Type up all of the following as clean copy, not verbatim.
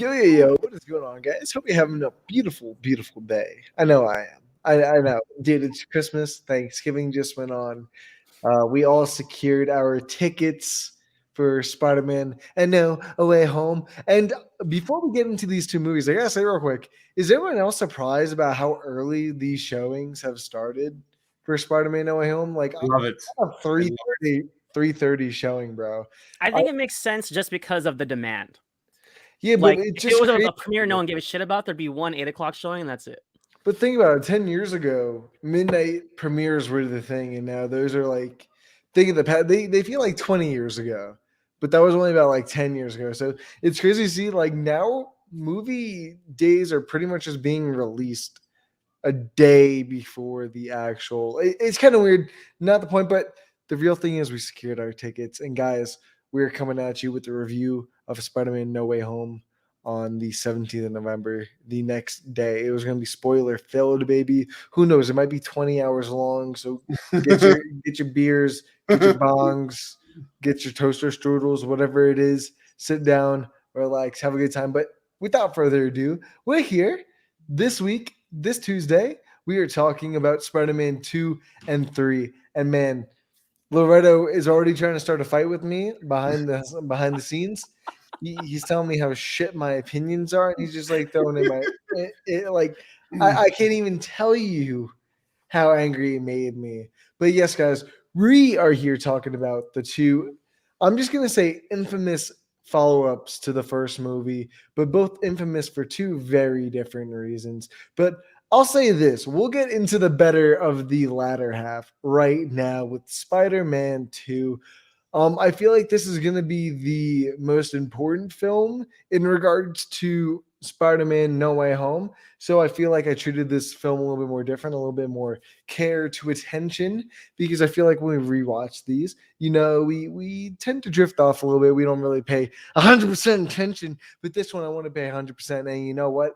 Yo, what is going on, guys? Hope you're having a beautiful, beautiful day. I know I am. I know. Dude, it's Christmas. Thanksgiving just went on. We all secured our tickets for Spider Man and No Away Home. And before we get into these two movies, I gotta say real quick is everyone else surprised about how early these showings have started for Spider Man No Way Home? Like, Love it. a 3:30 showing, bro. I I, think it makes sense just because of the demand. yeah, but Like, it's if it just was crazy. a premiere no one gave a shit about, there'd be one 8 o'clock showing, and that's it. But think about it, 10 years ago, midnight premieres were the thing, and now those are like think of the past they feel like 20 years ago. But that was only about like 10 years ago. So it's crazy to see like now movie days are pretty much just being released a day before the actual it's kind of weird, not the point, but the real thing is we secured our tickets. And guys, we're coming at you with the review of Spider-Man No Way Home on the 17th of November, the next day. It was going to be spoiler filled, baby. Who knows? It might be 20 hours long. So get your beers, get your bongs, get your toaster strudels, whatever it is. Sit down, relax, have a good time. But without further ado, we're here this week, this Tuesday. We are talking about Spider-Man 2 and 3. And man, Loretto is already trying to start a fight with me behind the scenes. He's telling me how shit my opinions are, and he's just like throwing in my like I can't even tell you how angry it made me. But yes, guys, we are here talking about the two. I'm just gonna say infamous follow-ups to the first movie, but both infamous for two very different reasons. But I'll say this: we'll get into the better of the latter half right now with Spider-Man 2. I feel like this is going to be the most important film in regards to Spider-Man No Way Home. So I feel like I treated this film a little bit more different, a little bit more care to attention, because I feel like when we rewatch these, we tend to drift off a little bit. We don't really pay 100% attention, but this one I want to pay 100%. And you know what?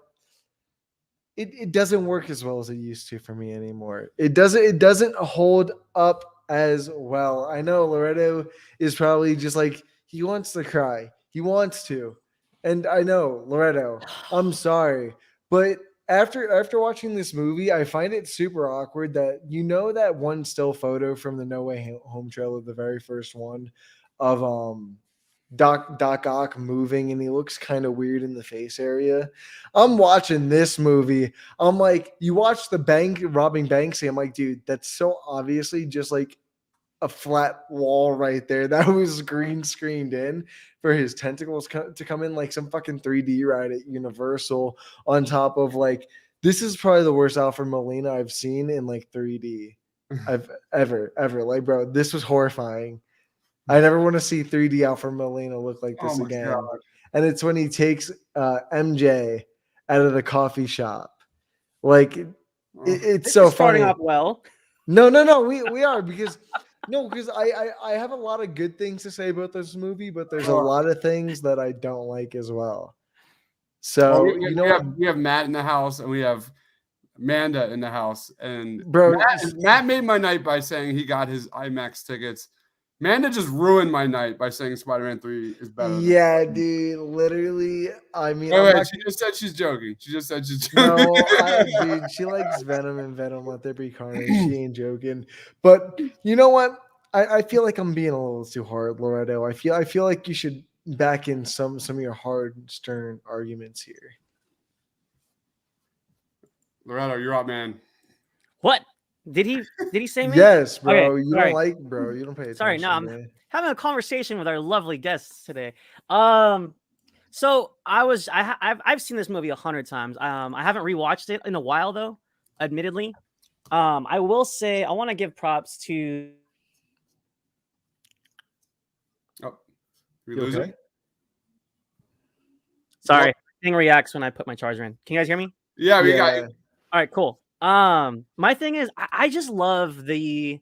It doesn't work as well as it used to for me anymore. It doesn't hold up as well. I know Loretto is probably just like he wants to cry. He wants to. And I know, Loretto, I'm sorry. But after watching this movie, I find it super awkward that that one still photo from the No Way Home trailer, the very first one of Doc Ock moving, and he looks kind of weird in the face area. I'm watching this movie. I'm like, you watch the bank robbing Banksy. I'm like, dude, that's so obviously just like a flat wall right there that was green screened in for his tentacles to come in like some fucking 3D ride at Universal. On top of like, this is probably the worst Alfred Molina I've seen in like 3D. I've ever like, bro, this was horrifying. I never want to see 3D Alfred Molina look like this again. God. And it's when he takes MJ out of the coffee shop. Like it's so starting funny. off well. No, we are because I have a lot of good things to say about this movie, but there's a lot of things that I don't like as well. So we have Matt in the house, and we have Amanda in the house, and bro, Matt made my night by saying he got his IMAX tickets. Amanda just ruined my night by saying Spider-Man 3 is better. Yeah, dude, literally. I mean, she just said she's joking. She just said she's joking. No, dude, she likes Venom and Venom Let There Be Carnage. She ain't joking. But you know what? I feel like I'm being a little too hard, Loretto. I feel like you should back in some of your hard, stern arguments here. Loretto, you're up, man. What? Did he say me? Yes, bro. Okay, you sorry. don't like, bro. You don't pay attention. Sorry, no, I'm man. having a conversation with our lovely guests today. So I've seen this movie 100 times. I haven't rewatched it in a while though, admittedly. I will say I want to give props to. Oh, we lose it? Sorry, thing reacts when I put my charger in. Can you guys hear me? Yeah, we got you. All right, cool. My thing is I just love because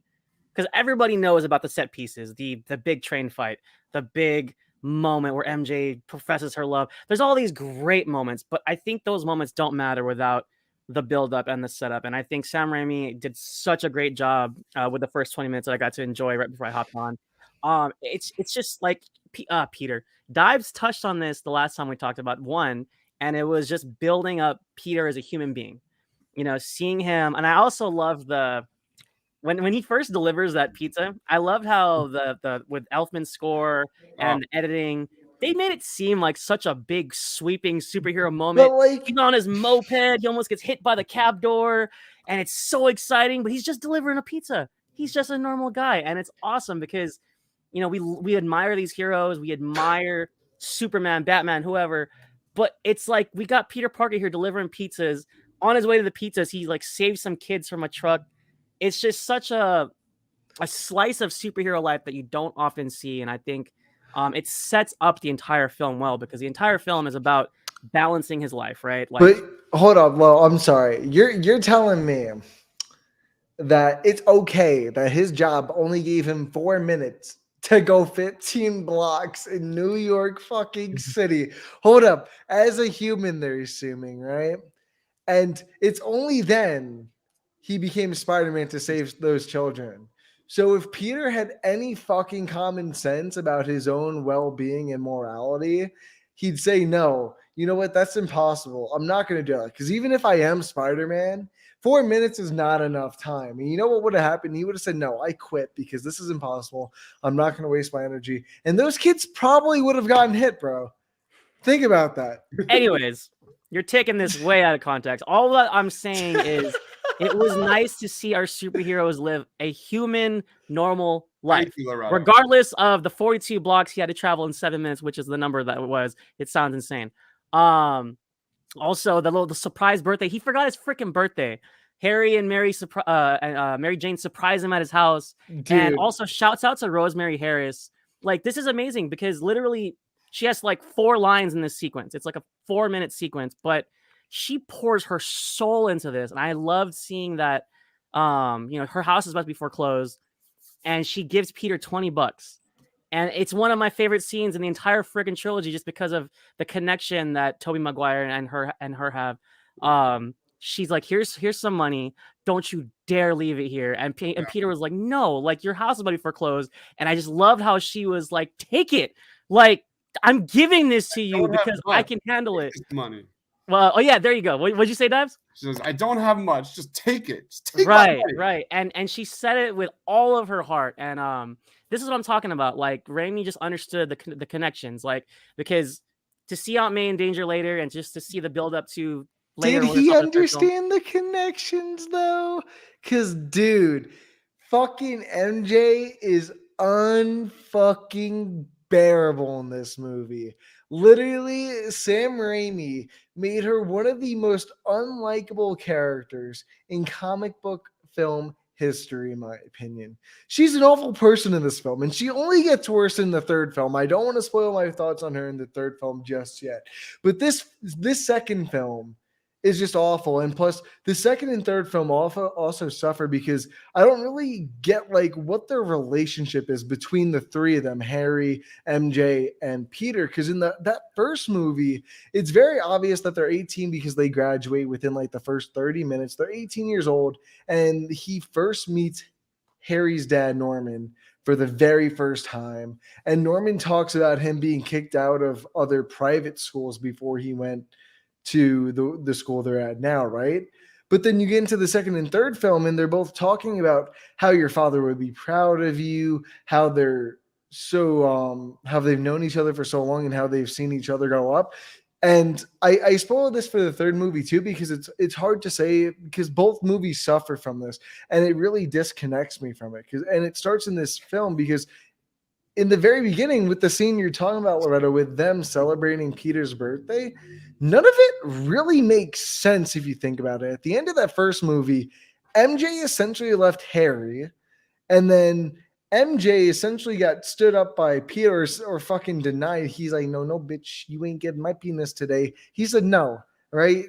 everybody knows about the set pieces, the big train fight, the big moment where MJ professes her love. There's all these great moments, but I think those moments don't matter without the build-up and the setup. And I think Sam Raimi did such a great job with the first 20 minutes that I got to enjoy right before I hopped on. It's just like Peter Dives touched on this the last time we talked about one, and it was just building up Peter as a human being. You know, seeing him, and I also love the when he first delivers that pizza. I loved how the with Elfman's score and the editing, they made it seem like such a big sweeping superhero moment. But like, He's on his moped, he almost gets hit by the cab door, and it's so exciting. But he's just delivering a pizza. He's just a normal guy, and it's awesome because we admire these heroes, we admire Superman, Batman, whoever, but it's like we got Peter Parker here delivering pizzas. On his way to the pizzas, he like saves some kids from a truck. It's just such a slice of superhero life that you don't often see, and I think it sets up the entire film well because the entire film is about balancing his life, right? Like, but hold on, well, I'm sorry, you're telling me that it's okay that his job only gave him 4 minutes to go 15 blocks in New York fucking City. Hold up, as a human, they're assuming, right? And it's only then he became Spider-Man to save those children. So if Peter had any fucking common sense about his own well-being and morality, he'd say, no, you know what? That's impossible. I'm not going to do it. Because even if I am Spider-Man, 4 minutes is not enough time. And you know what would have happened? He would have said, no, I quit because this is impossible. I'm not going to waste my energy. And those kids probably would have gotten hit, bro. Think about that. anyways, you're taking this way out of context. All that I'm saying is it was nice to see our superheroes live a human, normal life. Regardless of the 42 blocks he had to travel in 7 minutes, which is the number that it was. It sounds insane. Also, the surprise birthday. He forgot his freaking birthday. Harry and Mary Jane surprise him at his house. Dude. And also shouts out to Rosemary Harris. Like, this is amazing because literally she has like 4 lines in this sequence. It's like a 4-minute sequence, but she pours her soul into this. And I loved seeing that, her house is about to be foreclosed and she gives Peter $20. And it's one of my favorite scenes in the entire friggin' trilogy just because of the connection that Tobey Maguire and her have. She's like, here's some money. Don't you dare leave it here. And Peter was like, no, like your house is about to be foreclosed. And I just loved how she was like, take it. Like, I'm giving this to you because I can handle it. Money. Well, oh yeah, there you go. What'd you say, Dives? She says, I don't have much. Just take it. Just take right. And she said it with all of her heart. And this is what I'm talking about. Like, Raimi just understood the connections. Like, because to see Aunt May in danger later and just to see the build up to later. Did he understand the connections though? Because dude, fucking MJ is unfucking bearable in this movie. Literally, Sam Raimi made her one of the most unlikable characters in comic book film history, in my opinion. She's an awful person in this film, and she only gets worse in the third film. I don't want to spoil my thoughts on her in the third film just yet, but this second film is just awful. And plus, the second and third film also suffer because I don't really get like what their relationship is between the three of them, Harry, MJ, and Peter. Because in that first movie, it's very obvious that they're 18 because they graduate within like the first 30 minutes. They're 18 years old, and he first meets Harry's dad, Norman, for the very first time. And Norman talks about him being kicked out of other private schools before he went to the school they're at now, right? But then you get into the second and third film, and they're both talking about how your father would be proud of you, how they're so how they've known each other for so long, and how they've seen each other grow up. And I spoiled this for the third movie too, because it's hard to say because both movies suffer from this, and it really disconnects me from it. And it starts in this film because in the very beginning with the scene you're talking about, Loretta, with them celebrating Peter's birthday, none of it really makes sense if you think about it. At the end of that first movie, MJ essentially left Harry, and then MJ essentially got stood up by Peter or fucking denied. He's like, no, bitch, you ain't getting my penis today. He said no, right?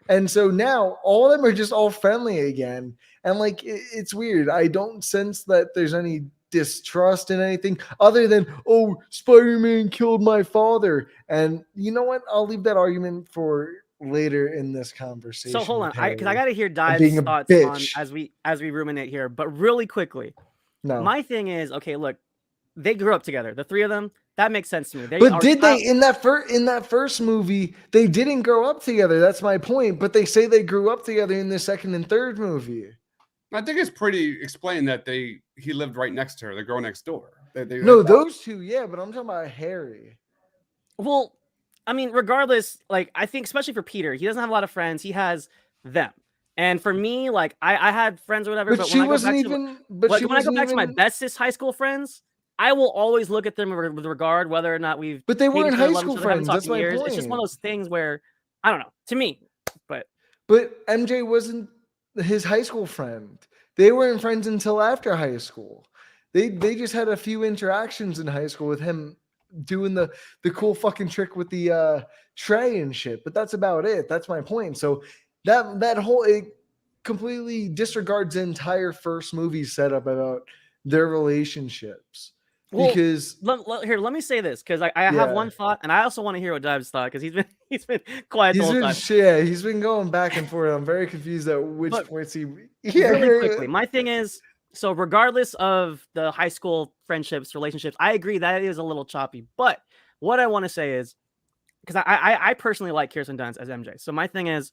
And so now all of them are just all friendly again. And like, it's weird. I don't sense that there's any distrust in anything other than, oh, Spider-Man killed my father. And you know what? I'll leave that argument for later in this conversation. So hold on, because I got to hear Dive's thoughts on as we ruminate here. But really quickly, my thing is, okay, look, they grew up together. The three of them, that makes sense to me. But did they in that first movie? They didn't grow up together. That's my point. But they say they grew up together in the second and third movie. I think it's pretty explained that he lived right next to her, the girl next door. No, those two, yeah, but I'm talking about Harry. Well, I mean, regardless, like I think especially for Peter, he doesn't have a lot of friends. He has them. And for me, like I had friends or whatever, But she wasn't even. But when I go back to my bestest high school friends, I will always look at them with regard whether or not we've. But they weren't high loved each school other, haven't friends. talked That's in my years. point. It's just one of those things where I don't know. To me, but MJ wasn't his high school friend. They weren't friends until after high school. They just had a few interactions in high school with him doing the cool fucking trick with the tray and shit. But that's about it. That's my point. So that whole it completely disregards the entire first movie setup about their relationships. Well, because here, let me say this because I have one thought, and I also want to hear what Dives thought because he's been quiet the whole time. Yeah, he's been going back and forth. I'm very confused at which points he. Yeah, really quickly. My thing is, so regardless of the high school friendships, relationships, I agree that is a little choppy. But what I want to say is, because I personally like Kirsten Dunst as MJ. So my thing is,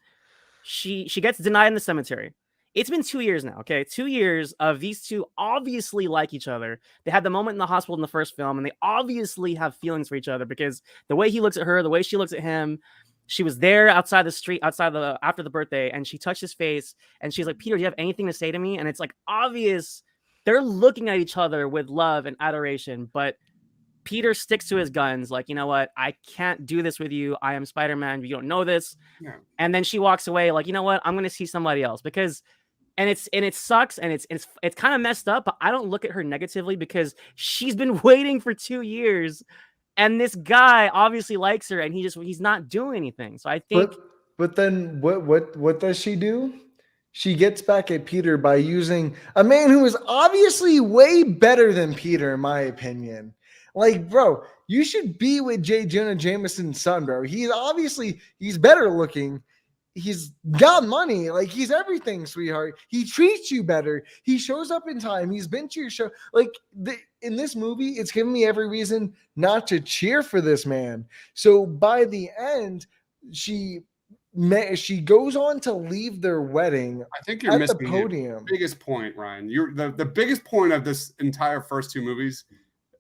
she gets denied in the cemetery. It's been 2 years now, okay? 2 years of these two obviously like each other. They had the moment in the hospital in the first film, and they obviously have feelings for each other because the way he looks at her, the way she looks at him, she was there outside the street, after the birthday, and she touched his face, and she's like, Peter, do you have anything to say to me? And it's like obvious they're looking at each other with love and adoration, but Peter sticks to his guns, like, you know what? I can't do this with you. I am Spider-Man. You don't know this. Yeah. And then she walks away like, you know what? I'm going to see somebody else because and it sucks and it's kind of messed up, but I don't look at her negatively because she's been waiting for 2 years and this guy obviously likes her and he's not doing anything. So I think but then what does she do? She gets back at Peter by using a man who is obviously way better than Peter, in my opinion. Like, bro, you should be with J. Jonah Jameson's son, bro. He's better looking. He's got money. Like, he's everything, sweetheart. He treats you better. He shows up in time. He's been to your show. Like, in this movie, it's given me every reason not to cheer for this man. So by the end, she goes on to leave their wedding. I think you're missing the podium. The biggest point, Ryan. You're the biggest point of this entire first two movies,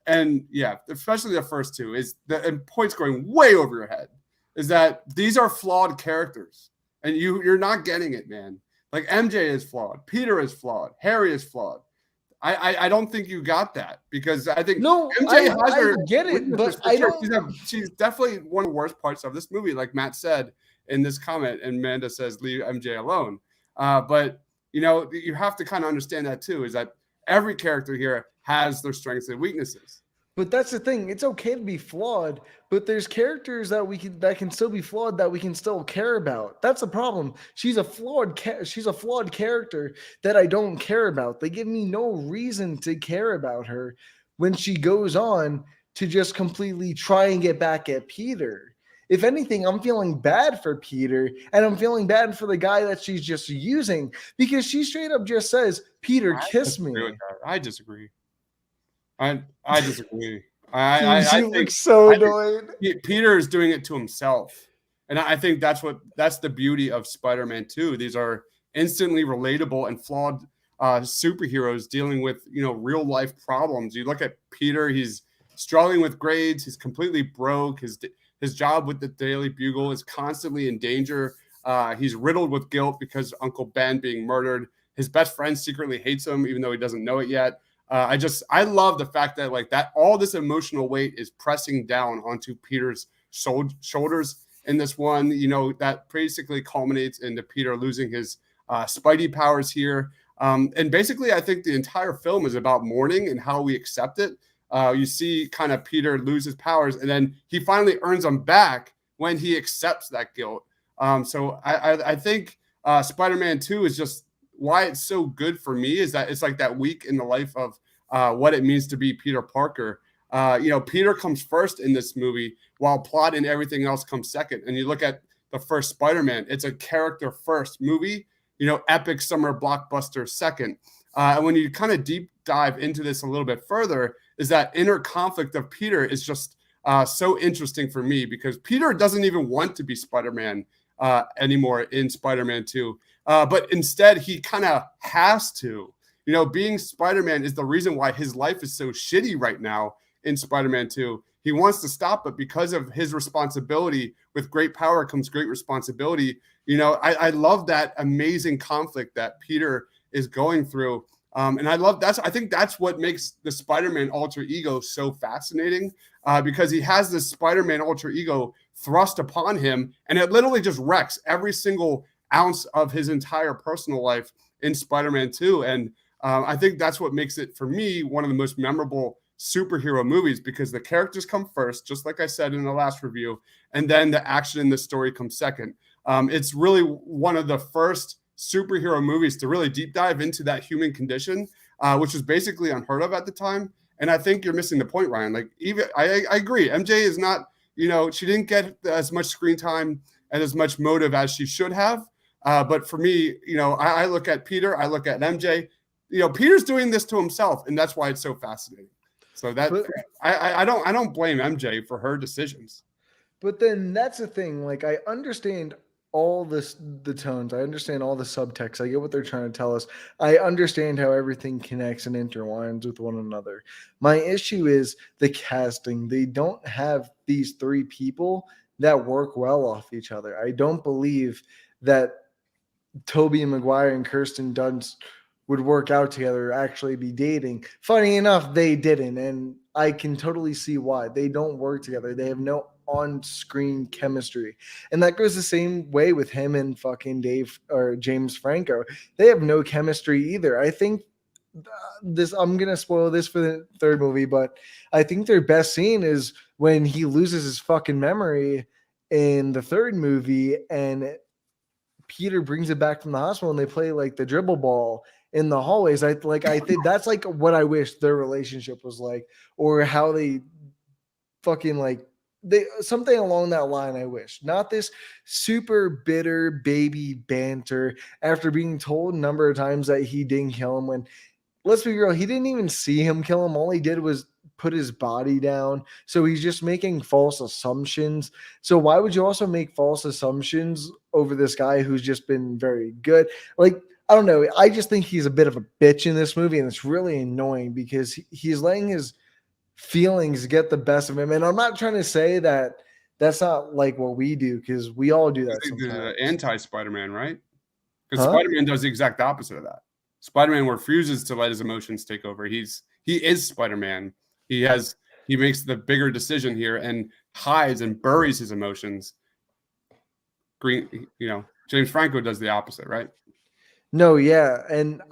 and yeah, especially the first two, is and points going way over your head, is that these are flawed characters. And you're not getting it, man. Like, MJ is flawed. Peter is flawed. Harry is flawed. I don't think you got that because I think MJ has her. I get it, but I don't. She's definitely one of the worst parts of this movie, like Matt said in this comment, and Amanda says, leave MJ alone. But, you have to kind of understand that too, is that every character here has their strengths and weaknesses. But that's the thing. It's okay to be flawed, but there's characters that can still be flawed that we can still care about. That's the problem. She's a flawed character that I don't care about. They give me no reason to care about her when she goes on to just completely try and get back at Peter. If anything, I'm feeling bad for Peter, and I'm feeling bad for the guy that she's just using because she straight up just says, Peter, kiss me. I disagree. I disagree. I think so annoyed. Peter is doing it to himself, and I think that's the beauty of Spider-Man 2. These are instantly relatable and flawed superheroes dealing with real life problems. You look at Peter; he's struggling with grades. He's completely broke. His job with the Daily Bugle is constantly in danger. He's riddled with guilt because Uncle Ben being murdered. His best friend secretly hates him, even though he doesn't know it yet. I love the fact that that all this emotional weight is pressing down onto Peter's shoulders in this one. That basically culminates into Peter losing his Spidey powers here. And basically, I think the entire film is about mourning and how we accept it. You see kind of Peter lose his powers, and then he finally earns them back when he accepts that guilt. So I think Spider-Man 2 is just why it's so good for me is that it's like that week in the life of what it means to be Peter Parker. Peter comes first in this movie while plot and everything else comes second. And you look at the first Spider-Man, it's a character first movie, epic summer blockbuster second. And when you kind of deep dive into this a little bit further, is that inner conflict of Peter is just so interesting for me, because Peter doesn't even want to be Spider-Man anymore in Spider-Man 2. But instead, he kind of has to. You know, being Spider-Man is the reason why his life is so shitty right now in Spider-Man 2. He wants to stop, but because of his responsibility, with great power comes great responsibility. You know, I love that amazing conflict that Peter is going through. And I think that's what makes the Spider-Man alter ego so fascinating, because he has this Spider-Man alter ego thrust upon him, and it literally just wrecks every single ounce of his entire personal life in Spider-Man 2. And I think that's what makes it, for me, one of the most memorable superhero movies, because the characters come first, just like I said in the last review, and then the action in the story comes second. It's really one of the first superhero movies to really deep dive into that human condition, which was basically unheard of at the time. And I think you're missing the point, Ryan. Like, even I agree, MJ is not, you know, she didn't get as much screen time and as much motive as she should have. But for me, you know, I look at Peter, I look at MJ. You know, Peter's doing this to himself, and that's why it's so fascinating. So that I don't blame MJ for her decisions. But then that's the thing. Like, I understand all the tones. I understand all the subtext. I get what they're trying to tell us. I understand how everything connects and intertwines with one another. My issue is the casting. They don't have these three people that work well off each other. I don't believe that Tobey Maguire and Kirsten Dunst would work out together, actually be dating. Funny enough, they didn't, and I can totally see why. They don't work together. They have no on-screen chemistry, and that goes the same way with him and fucking Dave or James Franco. They have no chemistry either. I think I'm gonna spoil this for the third movie, but I think their best scene is when he loses his fucking memory in the third movie, and Peter brings it back from the hospital, and they play like the dribble ball in the hallways. I think that's like what I wish their relationship was like, or how they fucking like something along that line. I wish, not this super bitter baby banter after being told a number of times that he didn't kill him, when, let's be real, he didn't even see him kill him. All he did was put his body down. So he's just making false assumptions. So why would you also make false assumptions over this guy who's just been very good? Like, I don't know. I just think he's a bit of a bitch in this movie, and it's really annoying because he's letting his feelings get the best of him. And I'm not trying to say that that's not like what we do, because we all do that sometimes. The anti-Spider-Man, right? Because Huh? Spider-Man does the exact opposite of that. Spider-Man refuses to let his emotions take over. He is Spider-Man. He makes the bigger decision here and hides and buries his emotions. James Franco does the opposite, right? No, yeah. And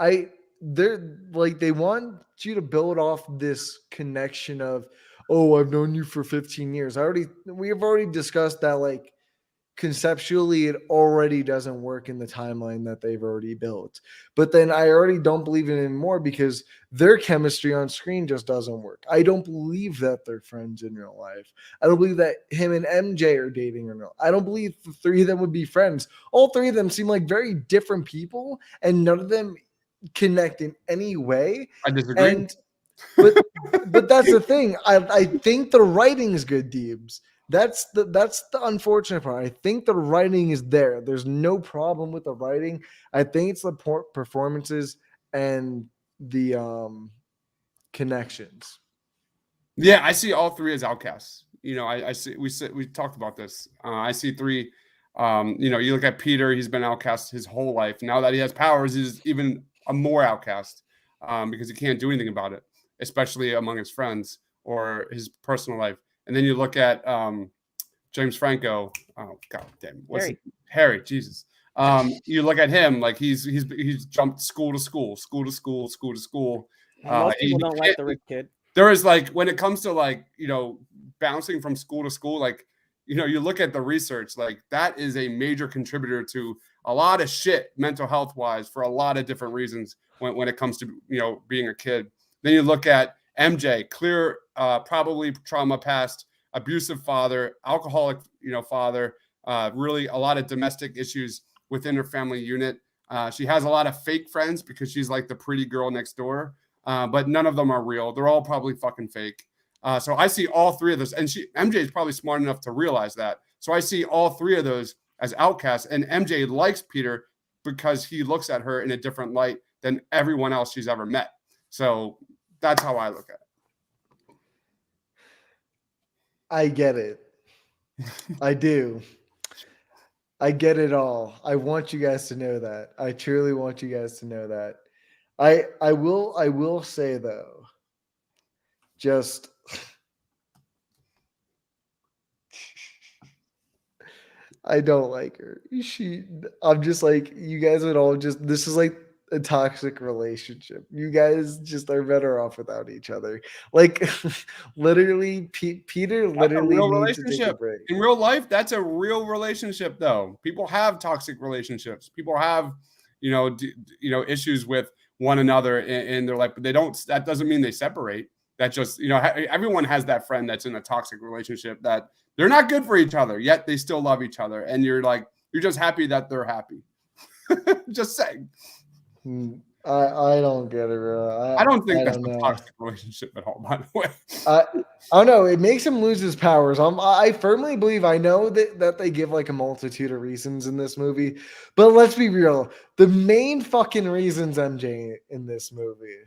they're like, they want you to build off this connection of, oh, I've known you for 15 years. We have already discussed that, like, conceptually it already doesn't work in the timeline that they've already built. But then I already don't believe it anymore because their chemistry on screen just doesn't work. I don't believe that they're friends in real life. I don't believe that him and MJ are dating in real life. I don't believe the three of them would be friends. All three of them seem like very different people, and none of them connect in any way. I disagree. But that's the thing. I think the writing is good, Deebs. That's the unfortunate part. I think the writing is there. There's no problem with the writing. I think it's the performances and the connections. Yeah, I see all three as outcasts. You know, I see we talked about this. I see three. You look at Peter, he's been outcast his whole life. Now that he has powers, he's even a more outcast because he can't do anything about it, especially among his friends or his personal life. And then you look at James Franco. Oh, God damn. Harry, Jesus. You look at him, like he's jumped school to school. Most people don't like the rich kid. There is, like, when it comes to, like, bouncing from school to school, like, you look at the research, like, that is a major contributor to a lot of shit mental health wise for a lot of different reasons when it comes to, being a kid. Then you look at MJ, clear, probably trauma past, abusive father, alcoholic, father, really a lot of domestic issues within her family unit. She has a lot of fake friends because she's like the pretty girl next door. but none of them are real. They're all probably fucking fake. So I see all three of those, and MJ is probably smart enough to realize that. So I see all three of those as outcasts, and MJ likes Peter because he looks at her in a different light than everyone else she's ever met. So that's how I look at it. I get it. I do. I get it all. I want you guys to know that. I truly want you guys to know that. I will say though, just I don't like her. I'm just like, you guys would all just, this is like a toxic relationship. You guys just are better off without each other. Like literally, Peter literally real needs to take a relationship. break. In real life, that's a real relationship, though. People have toxic relationships. People have, issues with one another in their life, but they don't. That doesn't mean they separate. That just, everyone has that friend that's in a toxic relationship that they're not good for each other, yet they still love each other, and you're just happy that they're happy. Just saying. I don't get it, bro. I don't think that's a toxic relationship at all, by the way. I don't know. It makes him lose his powers. I firmly believe, I know that they give like a multitude of reasons in this movie, but let's be real. The main fucking reasons MJ in this movie,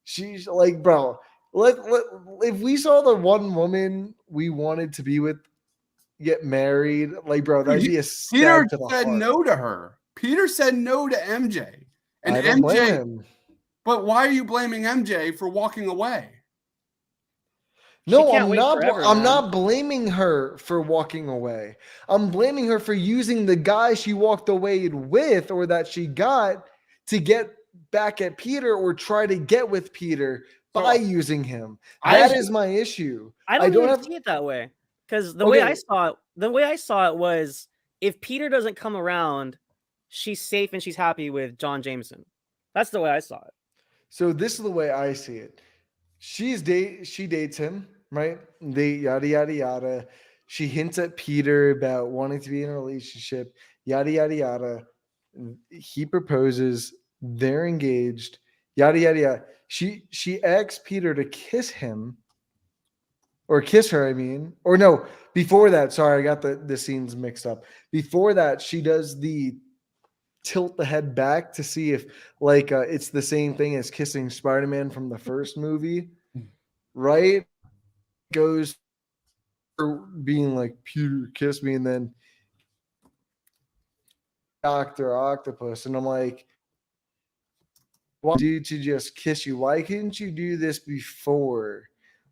she's like, bro, if we saw the one woman we wanted to be with get married, like, bro, that'd be a Peter stab to the said heart. no to her. Peter said no to MJ. And I don't blame MJ, him. but why are you blaming MJ for walking away? No, can't I'm wait not. forever, I'm man. not blaming her for walking away. I'm blaming her for using the guy she walked away with, or that she got, to get back at Peter or try to get with Peter by using him. That is my issue. I don't even see it that way, because the way I saw it was, if Peter doesn't come around, she's safe and she's happy with John Jameson. That's the way I saw it. So this is the way I see it. She dates him, right? They yada yada yada. She hints at Peter about wanting to be in a relationship, yada yada yada. He proposes, they're engaged, yada yada yada. She asks Peter to kiss him, or kiss her, I mean. Or no, before that, sorry, I got the scenes mixed up. Before that, she does the tilt the head back to see if it's the same thing as kissing Spider-Man from the first movie, right? Goes being like, Peter, kiss me, and then Dr. Octopus, and I'm like, why do to just kiss you? Why couldn't you do this before?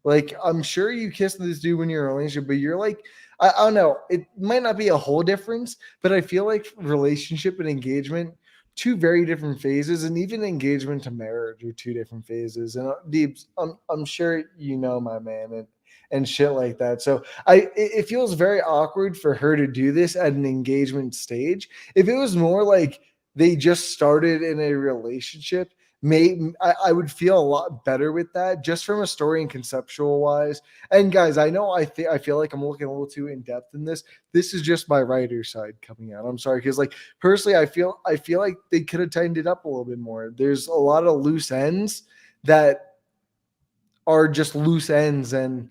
Like, I'm sure you kissed this dude when you're in a relationship, but you're like, I don't know. It might not be a whole difference, but I feel like relationship and engagement, two very different phases, and even engagement to marriage are two different phases. And Deeps, I'm sure you know my man and shit like that. So it feels very awkward for her to do this at an engagement stage. If it was more like they just started in a relationship, I would feel a lot better with that, just from a story and conceptual wise. And guys, I know I feel like I'm looking a little too in depth in this. This is just my writer side coming out. I'm sorry, because personally, I feel like they could have tightened it up a little bit more. There's a lot of loose ends that are just loose ends, and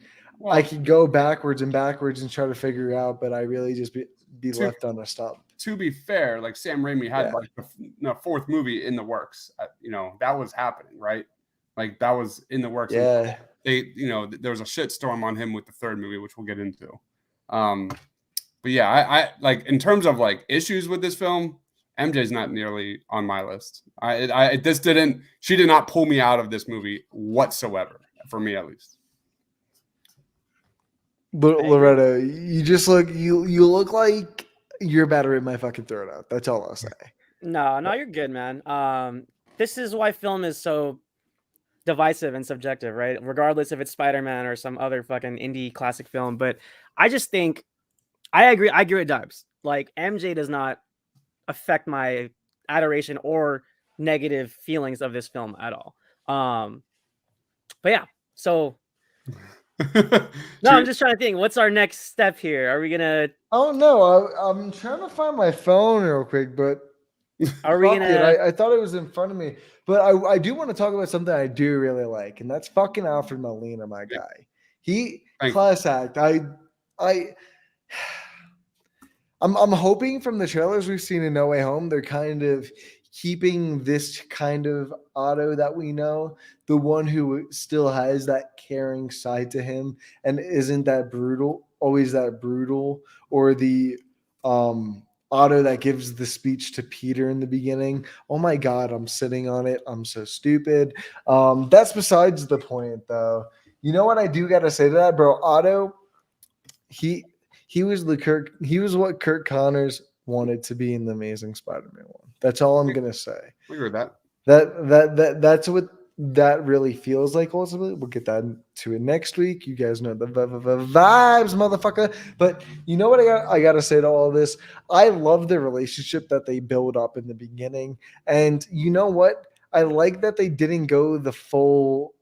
I could go backwards and try to figure it out, but I really just be left on a stump. To be fair, like Sam Raimi had the fourth movie in the works. That was happening, right? Like that was in the works. Yeah. There was a shitstorm on him with the third movie, which we'll get into. But yeah, I like, in terms of like issues with this film, MJ's not nearly on my list. She did not pull me out of this movie whatsoever, for me at least. But Loretta, you just look like you're about to rip my fucking throat out. That's all I'll say. No, you're good, man. This is why film is so divisive and subjective, right? Regardless if it's Spider-Man or some other fucking indie classic film. But I just think I agree with Dubs. Like, MJ does not affect my adoration or negative feelings of this film at all. But yeah, so no, I'm just trying to think. What's our next step here? Are we gonna? Oh no, I'm trying to find my phone real quick, but Are we Fuck it. gonna? I thought it was in front of me, but I do want to talk about something I do really like, and that's fucking Alfred Molina, my Yeah. guy. He Thank you. class act. I I'm hoping from the trailers we've seen in No Way Home, they're kind of keeping this kind of Otto that we know, the one who still has that caring side to him and isn't that brutal, always that brutal, or the Otto that gives the speech to Peter in the beginning. Oh my God, I'm sitting on it. I'm so stupid. That's besides the point, though. You know what I do gotta say to that, bro? Otto, he was what Kirk Connors wanted to be in the Amazing Spider-Man one. That's all I'm gonna say. I agree with that. That's what that really feels like ultimately. We'll get that to it next week. You guys know the vibes, motherfucker. But you know what I gotta say to all this? I love the relationship that they build up in the beginning. And you know what? I like that they didn't go the full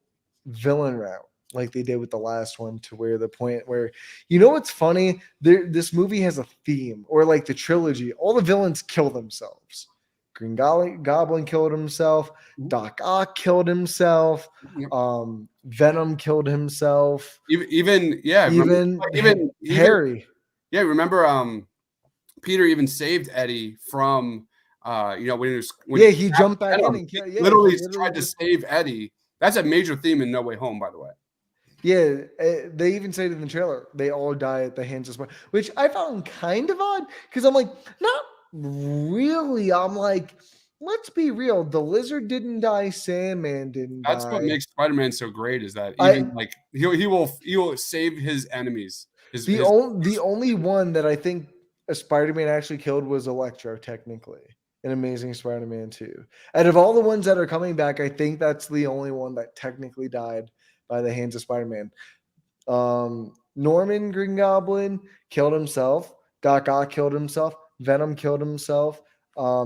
villain route like they did with the last one, to where the point where, you know what's funny? This movie has a theme, or like the trilogy, all the villains kill themselves. Green Goblin killed himself. Doc Ock killed himself. Yep. Venom killed himself. Even yeah, Even Harry. Yeah, remember Peter even saved Eddie from when he jumped back in and killed. Yeah, literally tried to save Eddie. That's a major theme in No Way Home, by the way. Yeah, they even say it in the trailer. They all die at the hands of Spider, which I found kind of odd because I'm like, not really. I'm like, let's be real. The Lizard didn't die. Sandman didn't die. That's what makes Spider-Man so great, is that even he will save his enemies. The only one that I think a Spider-Man actually killed was Electro, technically, in Amazing Spider-Man 2. Out of all the ones that are coming back, I think that's the only one that technically died by the hands of Spider-Man. Norman Green Goblin killed himself. Doc Ock killed himself. Venom killed himself.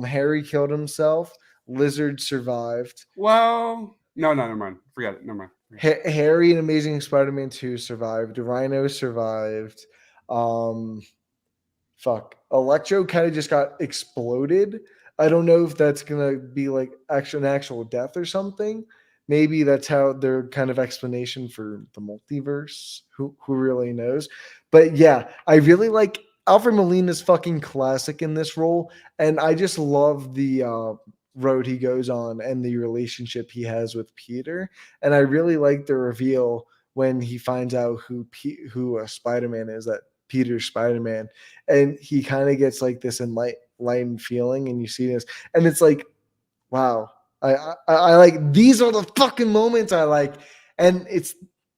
Harry killed himself. Lizard survived. Well, no, never mind. Forget it. Never mind. Harry in Amazing Spider-Man 2 survived. Rhino survived. Electro kind of just got exploded. I don't know if that's gonna be like an actual death or something. Maybe that's how their kind of explanation for the multiverse. Who really knows? But yeah, I really like Alfred Molina's fucking classic in this role, and I just love the road he goes on and the relationship he has with Peter. And I really like the reveal when he finds out who Spider-Man is, that Peter's Spider-Man, and he kind of gets like this enlightened feeling, and you see this, and it's like, wow. I like, these are the fucking moments I like, and it's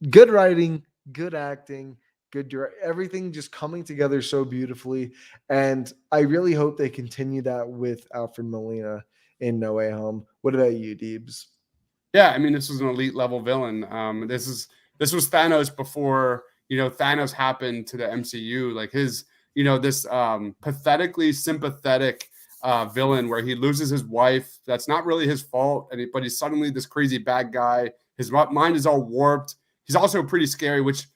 good writing, good acting, everything just coming together so beautifully, and I really hope they continue that with Alfred Molina in No Way Home. What about you, Deebs? Yeah, I mean, this was an elite level villain. This was Thanos before Thanos happened to the MCU. Like his this pathetically sympathetic villain where he loses his wife. That's not really his fault, but he's suddenly this crazy bad guy. His mind is all warped. He's also pretty scary, which,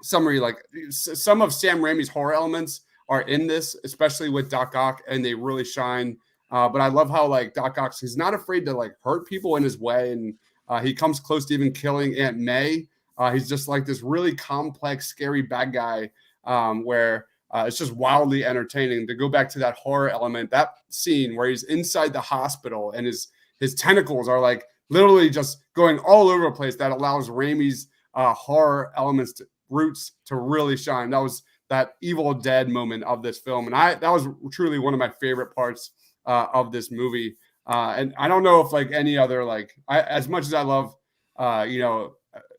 summary, like some of Sam Raimi's horror elements are in this, especially with Doc Ock, and they really shine. But I love how like Doc Ock, he's not afraid to like hurt people in his way, and he comes close to even killing Aunt May. He's just like this really complex, scary bad guy where it's just wildly entertaining. To go back to that horror element, that scene where he's inside the hospital and his tentacles are like literally just going all over the place, that allows Raimi's horror roots to really shine. That was that Evil Dead moment of this film, and that was truly one of my favorite parts of this movie. And I don't know if like any other, as much as I love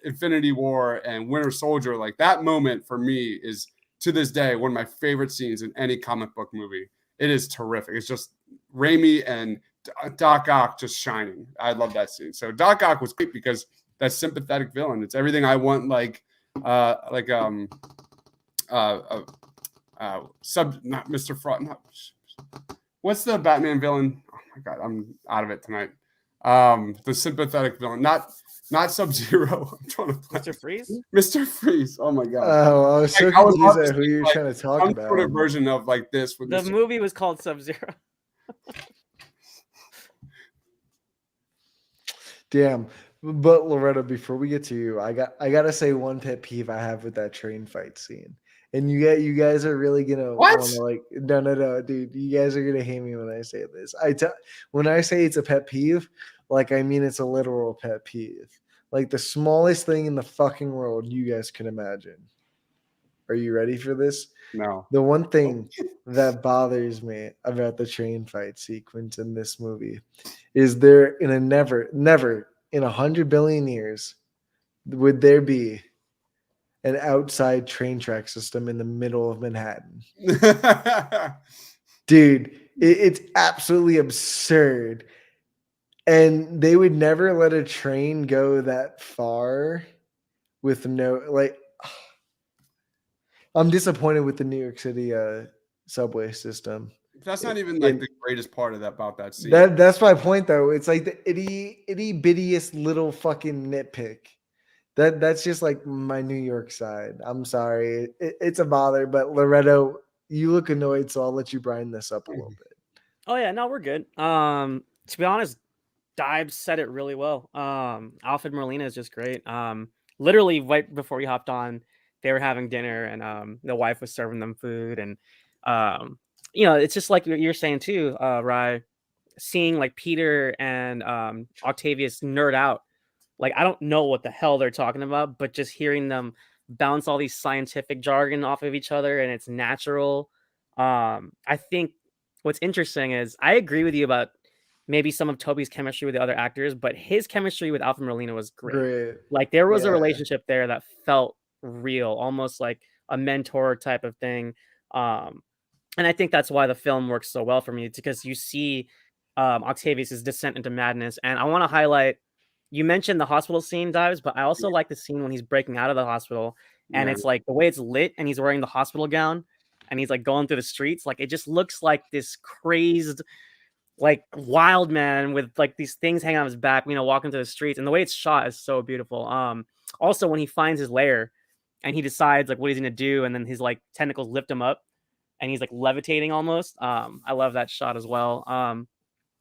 Infinity War and Winter Soldier, like that moment for me is to this day one of my favorite scenes in any comic book movie. It is terrific. It's just Raimi and Doc Ock just shining. I love that scene. So Doc Ock was great because that sympathetic villain. It's everything I want. Not Mr. Frost. What's the Batman villain? Oh my God, I'm out of it tonight. The sympathetic villain, not Sub-Zero. I'm trying to Mr. Freeze. Mr. Freeze. Oh my God. Oh, I was so confused at who you're trying to talk some about. sort of version of like this. The movie was called Sub-Zero. Damn. But Loretta, before we get to you, I gotta say one pet peeve I have with that train fight scene. And you guys are really gonna What? want to like no, dude. You guys are gonna hate me when I say this. When I say it's a pet peeve, like I mean it's a literal pet peeve. Like the smallest thing in the fucking world you guys can imagine. Are you ready for this? No. The one thing that bothers me about the train fight sequence in this movie is there in a never in 100 billion years would there be an outside train track system in the middle of Manhattan. Dude, it's absolutely absurd. And they would never let a train go that far with no like I'm disappointed with the New York City subway system. That's not even like the greatest part of that about that scene. That's my point though. It's like the itty bittiest little fucking nitpick. That's just like my New York side. I'm sorry. It's a bother, but Loretto, you look annoyed, so I'll let you brine this up a little bit. Oh yeah, no, we're good. To be honest, Dibes said it really well. Alfred Molina is just great. Literally right before we hopped on, they were having dinner and the wife was serving them food and you know, it's just like you're saying too, Rye, seeing like Peter and Octavius nerd out. Like I don't know what the hell they're talking about, but just hearing them bounce all these scientific jargon off of each other and it's natural. I think what's interesting is I agree with you about maybe some of Toby's chemistry with the other actors, but his chemistry with Alfred Molina was great. Like there was a relationship there that felt real, almost like a mentor type of thing. And I think that's why the film works so well for me, because you see Octavius's descent into madness. And I want to highlight, you mentioned the hospital scene, Dives, but I also like the scene when he's breaking out of the hospital and it's like the way it's lit and he's wearing the hospital gown and he's like going through the streets. Like it just looks like this crazed, like wild man with like these things hanging on his back, you know, walking through the streets. And the way it's shot is so beautiful. Also when he finds his lair and he decides like what he's gonna do, and then his like tentacles lift him up and he's like levitating almost. I love that shot as well.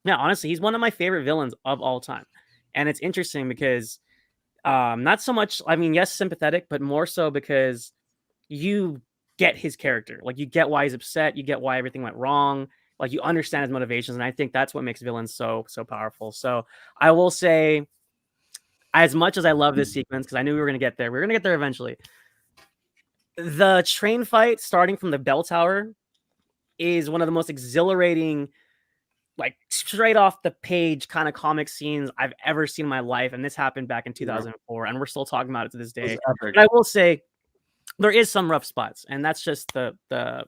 Yeah, honestly, he's one of my favorite villains of all time. And it's interesting because not so much, I mean, yes, sympathetic, but more so because you get his character. Like you get why he's upset, you get why everything went wrong. Like you understand his motivations, and I think that's what makes villains so powerful. So I will say, as much as I love this sequence, because I knew we were going to get there, eventually. The train fight starting from the bell tower is one of the most exhilarating, like straight off the page kind of comic scenes I've ever seen in my life. And this happened back in 2004, and we're still talking about it to this day. But I will say there is some rough spots, and that's just the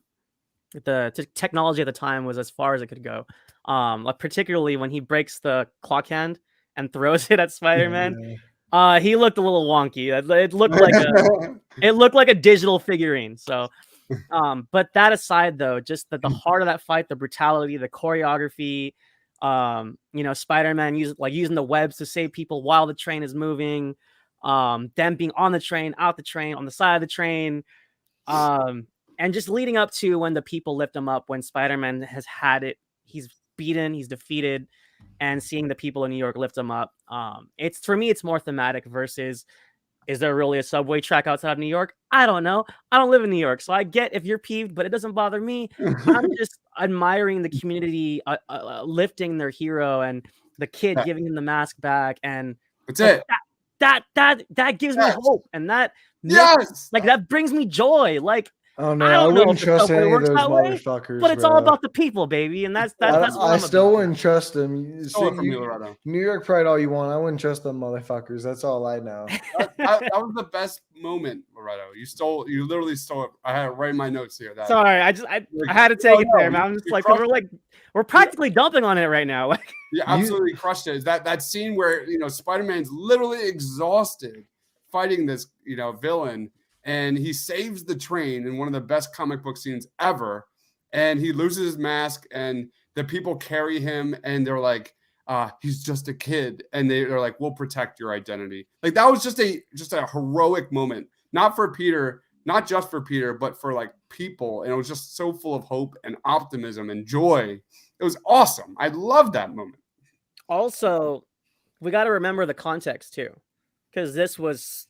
technology at the time was as far as it could go. Like particularly when he breaks the clock hand and throws it at Spider-Man. He looked a little wonky. It looked like a digital figurine. So, but that aside, though, just the heart of that fight, the brutality, the choreography, you know, Spider-Man using the webs to save people while the train is moving, them being on the train, out the train, on the side of the train, and just leading up to when the people lift him up, when Spider-Man has had it, he's beaten, he's defeated, and seeing the people in New York lift him up. It's for me, it's more thematic versus, is there really a subway track outside of New York? I don't know. I don't live in New York, so I get if you're peeved, but it doesn't bother me. I'm just admiring the community lifting their hero and the kid giving him the mask back, and that's like, it. That gives me hope, and that like that brings me joy. Like Oh no, I wouldn't trust any of those motherfuckers. But it's all about the people, baby, and that's I still wouldn't trust them. New York pride all you want. I wouldn't trust them motherfuckers. That's all I know. that was the best moment, Loretto. You literally stole it. I had it right in my notes here. Sorry, I had to take it there, man. I'm just like, we're practically dumping on it right now. You absolutely crushed it. That scene where, you know, Spider-Man's literally exhausted fighting this, you know, villain, and he saves the train in one of the best comic book scenes ever. And he loses his mask, and the people carry him, and they're like, he's just a kid. And they're like, we'll protect your identity. Like that was just a heroic moment, not for Peter, not just for Peter, but for like people. And it was just so full of hope and optimism and joy It was awesome. I loved that moment. Also, we got to remember the context too, because this was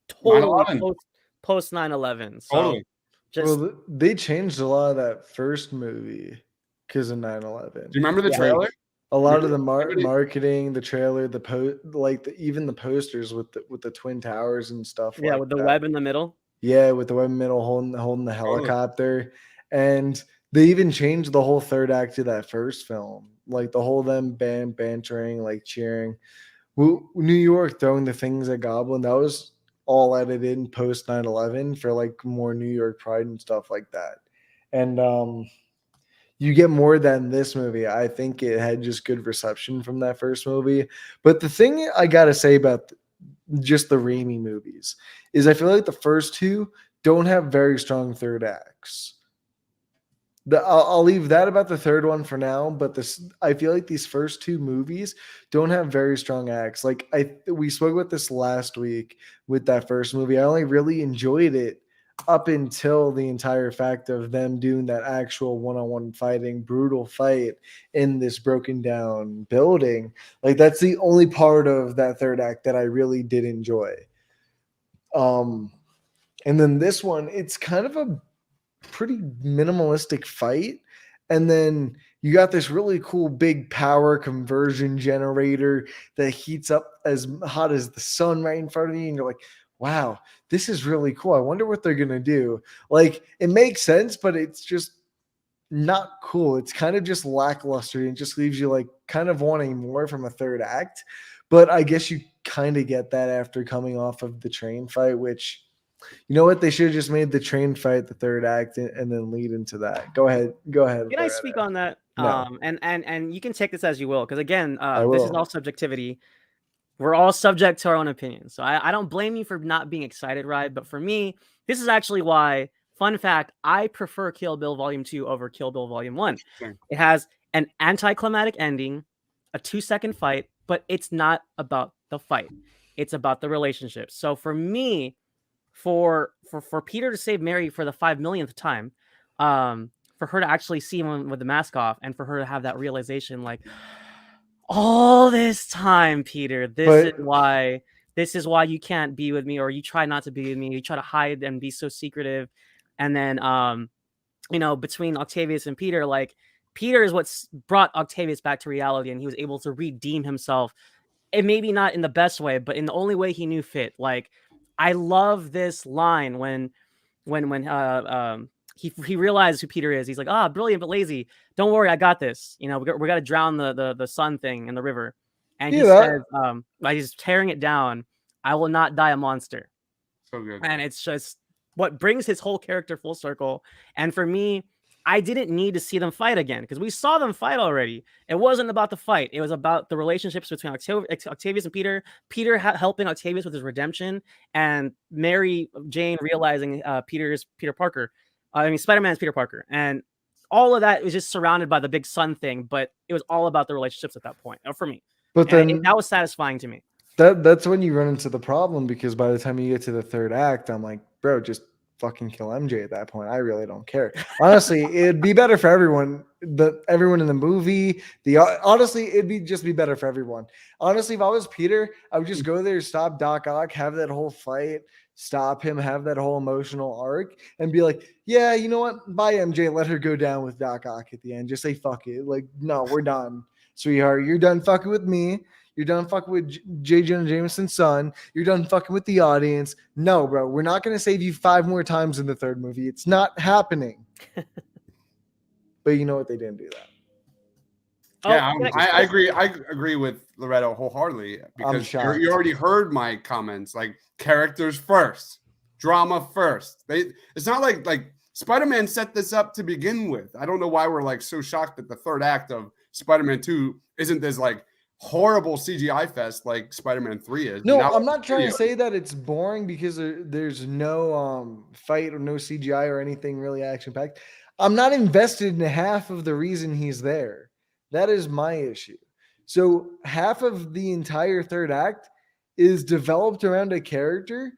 totally 9/11. post 9/11. So Totally. just Well, they changed a lot of that first movie because of 9/11. Do you remember the Yeah. trailer? A lot of the Remember the- marketing, the trailer, even the posters with the twin towers and stuff. yeah, like with the that. web in the middle. Yeah, with the web middle holding the helicopter, and they even changed the whole third act of that first film, like the whole them bantering, like cheering. New York throwing the things at Goblin. That was all edited in post 9/11 for like more New York pride and stuff like that. And you get more than this movie. I think it had just good reception from that first movie. But the thing I gotta say about just the Raimi movies is I feel like the first two don't have very strong third acts. I'll leave that about the third one for now, but I feel like these first two movies don't have very strong acts. Like we spoke about this last week with that first movie. I only really enjoyed it up until the entire fact of them doing that actual one-on-one fighting, brutal fight in this broken down building. Like that's the only part of that third act that I really did enjoy. And then this one, it's kind of a pretty minimalistic fight, and then you got this really cool big power conversion generator that heats up as hot as the sun right in front of you, and you're like, wow, this is really cool. I wonder what they're gonna do. Like it makes sense, but it's just not cool. It's kind of just lackluster and just leaves you like kind of wanting more from a third act. But I guess you kind of get that after coming off of the train fight, which, you know what? They should have just made the train fight the third act and then lead into that. Go ahead. Can I speak on that? No. And you can take this as you will, because again, I this is will. all subjectivity. We're all subject to our own opinions. So I don't blame you for not being excited, right? But for me, this is actually why, fun fact, I prefer Kill Bill Volume 2 over Kill Bill Volume 1. Sure. It has an anticlimactic ending, a 2-second fight, but it's not about the fight. It's about the relationship. So for me, for Peter to save Mary for the 5 millionth time, for her to actually see him with the mask off, and for her to have that realization, like, all this time, Peter, this is why you can't be with me, or you try not to be with me. You try to hide and be so secretive. And then, between Octavius and Peter, like, Peter is what's brought Octavius back to reality, and he was able to redeem himself. And maybe not in the best way, but in the only way he knew fit. Like, I love this line when he realizes who Peter is. He's like, brilliant but lazy. Don't worry, I got this. We got to drown the sun thing in the river. And he says, like, he's tearing it down, I will not die a monster. So good. And it's just what brings his whole character full circle. And for me, I didn't need to see them fight again, because we saw them fight already. It wasn't about the fight. It was about the relationships between Octavius and Peter. Peter helping Octavius with his redemption, and Mary Jane realizing Peter Spider-Man's Peter Parker. And all of that was just surrounded by the big sun thing, but it was all about the relationships at that point, for me. But and then that was satisfying to me. That's when you run into the problem, because by the time you get to the third act, I'm like, bro, just fucking kill MJ at that point. I really don't care. Honestly, it'd be better for everyone. Everyone in the movie. Honestly, it'd be better for everyone. Honestly, if I was Peter, I would just go there, stop Doc Ock, have that whole fight, stop him, have that whole emotional arc, and be like, yeah, you know what? Bye, MJ. Let her go down with Doc Ock at the end. Just say fuck it. Like, no, we're done, sweetheart. You're done fucking with me. You're done fucking with J. Jonah Jameson's son. You're done fucking with the audience. No, bro, we're not going to save you 5 more times in the third movie. It's not happening. But you know what? They didn't do that. Yeah, I agree. I agree with Loretto wholeheartedly, because you already heard my comments. Like, characters first, drama first. It's not like Spider-Man set this up to begin with. I don't know why we're like so shocked that the third act of Spider-Man 2 isn't this like horrible CGI fest like Spider-Man 3 is. No, I'm not trying to say that it's boring, because there's no fight or no CGI or anything really action-packed. I'm not invested in half of the reason he's there. That is my issue. So half of the entire third act is developed around a character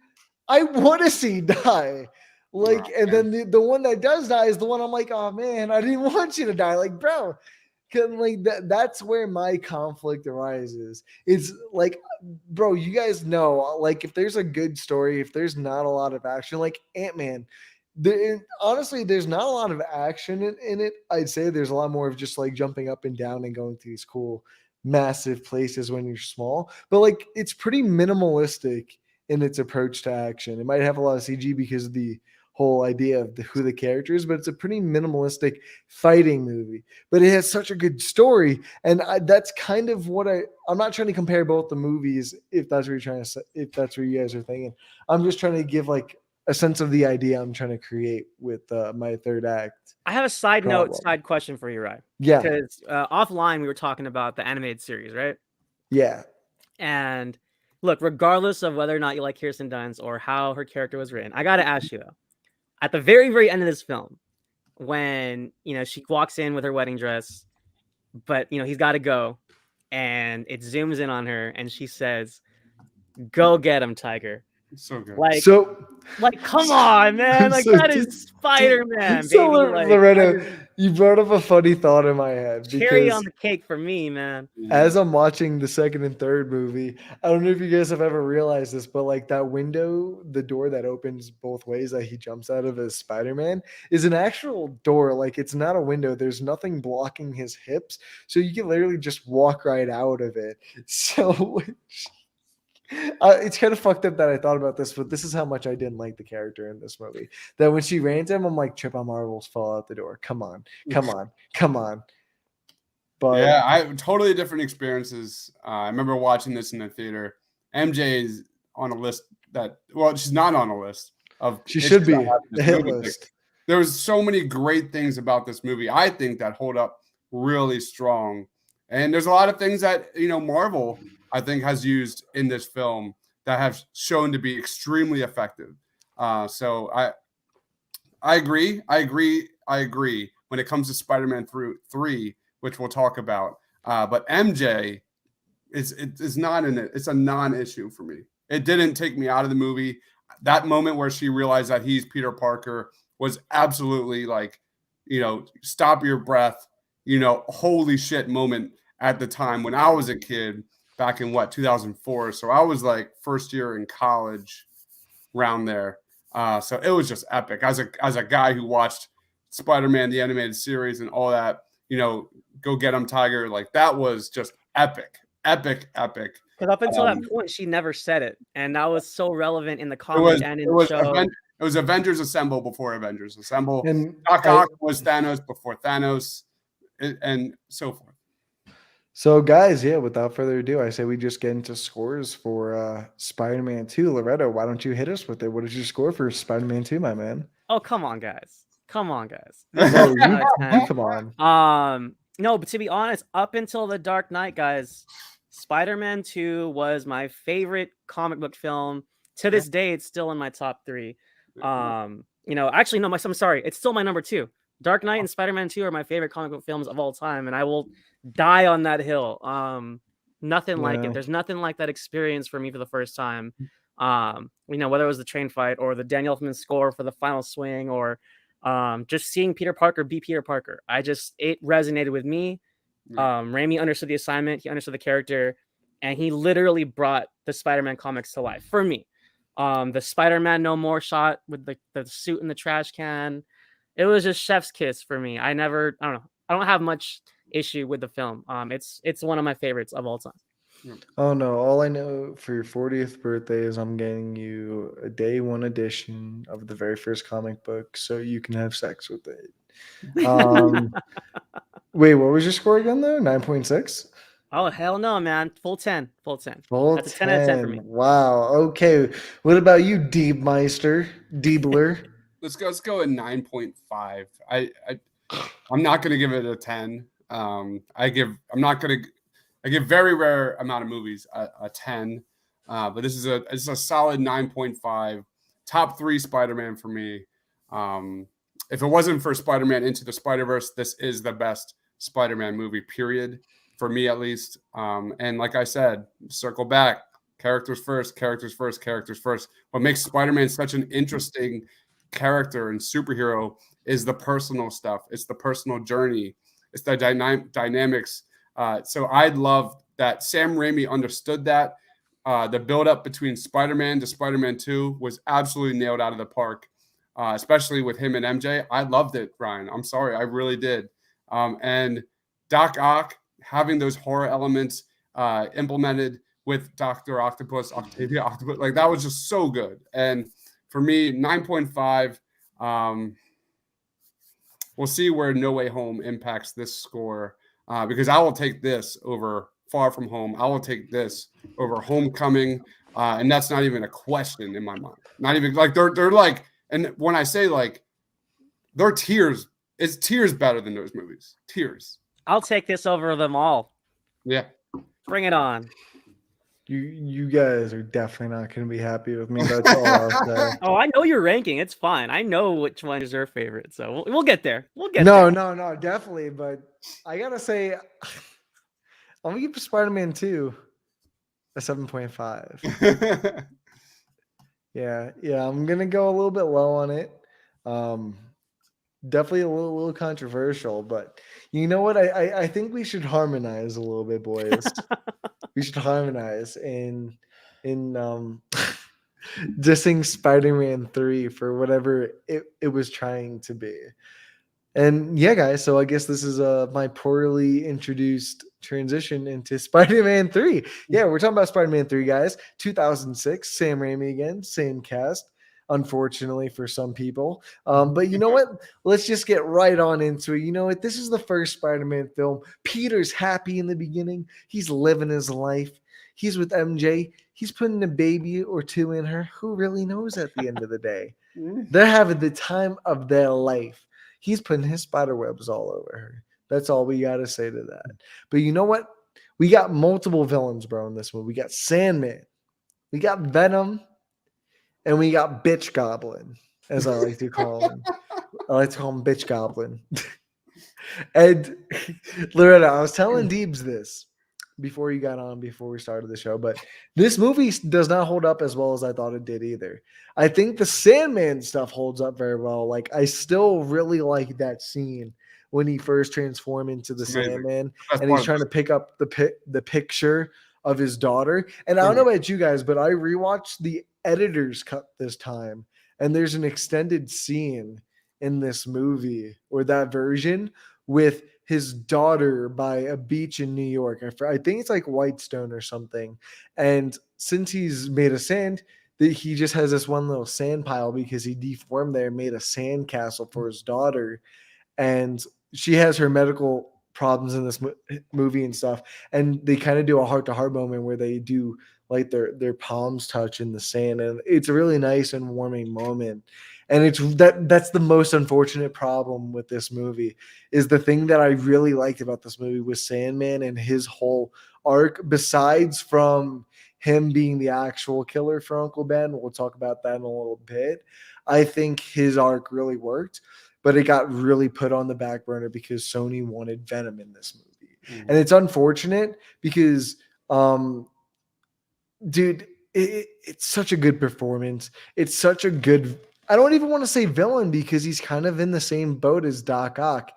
I want to see die. Like, and then the one that does die is the one I'm like, oh man, I didn't want you to die. Like, bro, Like that's where my conflict arises. It's like, bro, you guys know, like if there's a good story, if there's not a lot of action, like Ant-Man, honestly, there's not a lot of action in it. I'd say there's a lot more of just like jumping up and down and going to these cool, massive places when you're small. But like it's pretty minimalistic in its approach to action. It might have a lot of CG because of the whole idea of who the character is, but it's a pretty minimalistic fighting movie. But it has such a good story, and that's kind of what I'm not trying to compare both the movies. If that's what you're trying to say, if that's what you guys are thinking, I'm just trying to give like a sense of the idea I'm trying to create with my third act. I have a side note, Problem. side question for you, Rye. Yeah, Because offline we were talking about the animated series, right? yeah. And look, regardless of whether or not you like Kirsten Dunst or how her character was written, I gotta ask you though, at the very, very end of this film, when she walks in with her wedding dress, but he's got to go, and it zooms in on her, and she says, "Go get him, Tiger." So good. Like, come on, man! Like that is Spider-Man, So baby. Like, Loretta, you brought up a funny thought in my head. Cherry because on the cake for me, man. as I'm watching the second and third movie, I don't know if you guys have ever realized this, but like that window, the door that opens both ways that he jumps out of as Spider-Man is an actual door. Like it's not a window. There's nothing blocking his hips. So you can literally just walk right out of it. So it's kind of fucked up that I thought about this, but this is how much I didn't like the character in this movie. That when she ran to him, I'm like, Trip on Marbles fall out the door. Come on. But yeah, I totally different experiences. I remember watching this in the theater. MJ is on a list she's not on a list of. She should be the hit list. There was so many great things about this movie. I think that hold up really strong, and there's a lot of things that Marvel I think has used in this film that have shown to be extremely effective. So I agree. When it comes to Spider-Man 3, which we'll talk about, but MJ is not in it. It's a non-issue for me. It didn't take me out of the movie. That moment where she realized that he's Peter Parker was absolutely like, stop your breath, holy shit moment at the time when I was a kid. Back in 2004. So I was like first year in college around there. So it was just epic. As a guy who watched Spider-Man, the animated series and all that, Go Get Him, Tiger, like that was just epic. Because up until that point, she never said it. And that was so relevant in the comic and in the show. It was Avengers Assemble before Avengers Assemble. And Doc Ock was Thanos before Thanos and so forth. So, guys, without further ado, I say we just get into scores for Spider-Man 2. Loretto, why don't you hit us with it? What is your score for Spider-Man 2, my man? Oh, come on, guys. Come on. No, but to be honest, up until The Dark Knight, guys, Spider-Man 2 was my favorite comic book film. To this day, it's still in my top 3. Actually, no, I'm sorry. It's still my number 2. Dark Knight and Spider-Man 2 are my favorite comic book films of all time, and I will die on that hill. Nothing like it. There's nothing like that experience for me for the first time. Whether it was the train fight or the Danny Elfman score for the final swing or just seeing Peter Parker be Peter Parker. It resonated with me. Raimi understood the assignment. He understood the character, and he literally brought the Spider-Man comics to life for me. The Spider-Man No More shot with the suit in the trash can. It was just chef's kiss for me. I don't know. I don't have much issue with the film. It's one of my favorites of all time. Oh no, all I know for your 40th birthday is I'm getting you a day 1 edition of the very first comic book so you can have sex with it. Wait, what was your score again though? 9.6? Oh hell no, man. Full 10. That's a 10 out of 10 for me. Wow. Okay. What about you, Diebler? Let's go at 9.5. I'm not gonna give it a 10. I give very rare amount of movies a 10, but this is a solid 9.5. Top 3 Spider-Man for me. If it wasn't for Spider-Man Into the Spider-Verse, this is the best Spider-Man movie, period, for me at least. And like I said, circle back, characters first. What makes Spider-Man such an interesting character and superhero is the personal stuff. It's the personal journey. It's the dynamics. So I love that Sam Raimi understood that. The buildup between Spider-Man to Spider-Man 2 was absolutely nailed out of the park, especially with him and MJ. I loved it, Ryan. I'm sorry. I really did. And Doc Ock having those horror elements implemented with Dr. Octopus, Octavia Octopus, like that was just so good. And for me, 9.5. We'll see where No Way Home impacts this score because I will take this over Far From Home. I will take this over Homecoming, and that's not even a question in my mind. Not even like they're like, and when I say like, they're tiers. It's tiers better than those movies. Tiers. I'll take this over them all. Yeah. Bring it on. You guys are definitely not going to be happy with me. That's all I'll say. Oh, I know your ranking. It's fine. I know which one is your favorite. So we'll get there. We'll get No, there. no, definitely. But I gotta say, I'm gonna give Spider-Man 2 a 7.5. Yeah, I'm gonna go a little bit low on it. Definitely a little controversial, but you know what? I think we should harmonize a little bit, boys. We should harmonize in dissing Spider-Man 3 for whatever it was trying to be. And yeah, guys, so I guess this is my poorly introduced transition into Spider-Man 3. Yeah, we're talking about Spider-Man 3, guys. 2006, Sam Raimi again, same cast, unfortunately for some people. But you know what? Let's just get right on into it. You know what? This is the first Spider-Man film. Peter's happy in the beginning. He's living his life. He's with MJ. He's putting a baby or two in her. Who really knows at the end of the day? They're having the time of their life. He's putting his spider webs all over her. That's all we got to say to that. But you know what? We got multiple villains, bro, in this one. We got Sandman. We got Venom. And we got Bitch Goblin, as I like to call him. I like to call him Bitch Goblin. And Loretta, I was telling Deebs this before you got on, before we started the show, but this movie does not hold up as well as I thought it did either. I think the Sandman stuff holds up very well. Like, I still really like that scene when he first transformed into the Sandman and he's trying to pick up the picture of his daughter. And I don't know about you guys, but I rewatched the editor's cut this time, and there's an extended scene in this movie or that version with his daughter by a beach in New York. I think it's like Whitestone or something. And since he's made of sand, he just has this one little sand pile because he deformed there and made a sand castle for his daughter. And she has her medical problems in this movie and stuff. And they kind of do a heart-to-heart moment where they do like their palms touch in the sand. And it's a really nice and warming moment. And it's that's the most unfortunate problem with this movie is the thing that I really liked about this movie was Sandman and his whole arc, besides from him being the actual killer for Uncle Ben. We'll talk about that in a little bit. I think his arc really worked, but it got really put on the back burner because Sony wanted Venom in this movie. Mm-hmm. And it's unfortunate because, dude, it's such a good performance. It's such a good, I don't even want to say villain because he's kind of in the same boat as Doc Ock.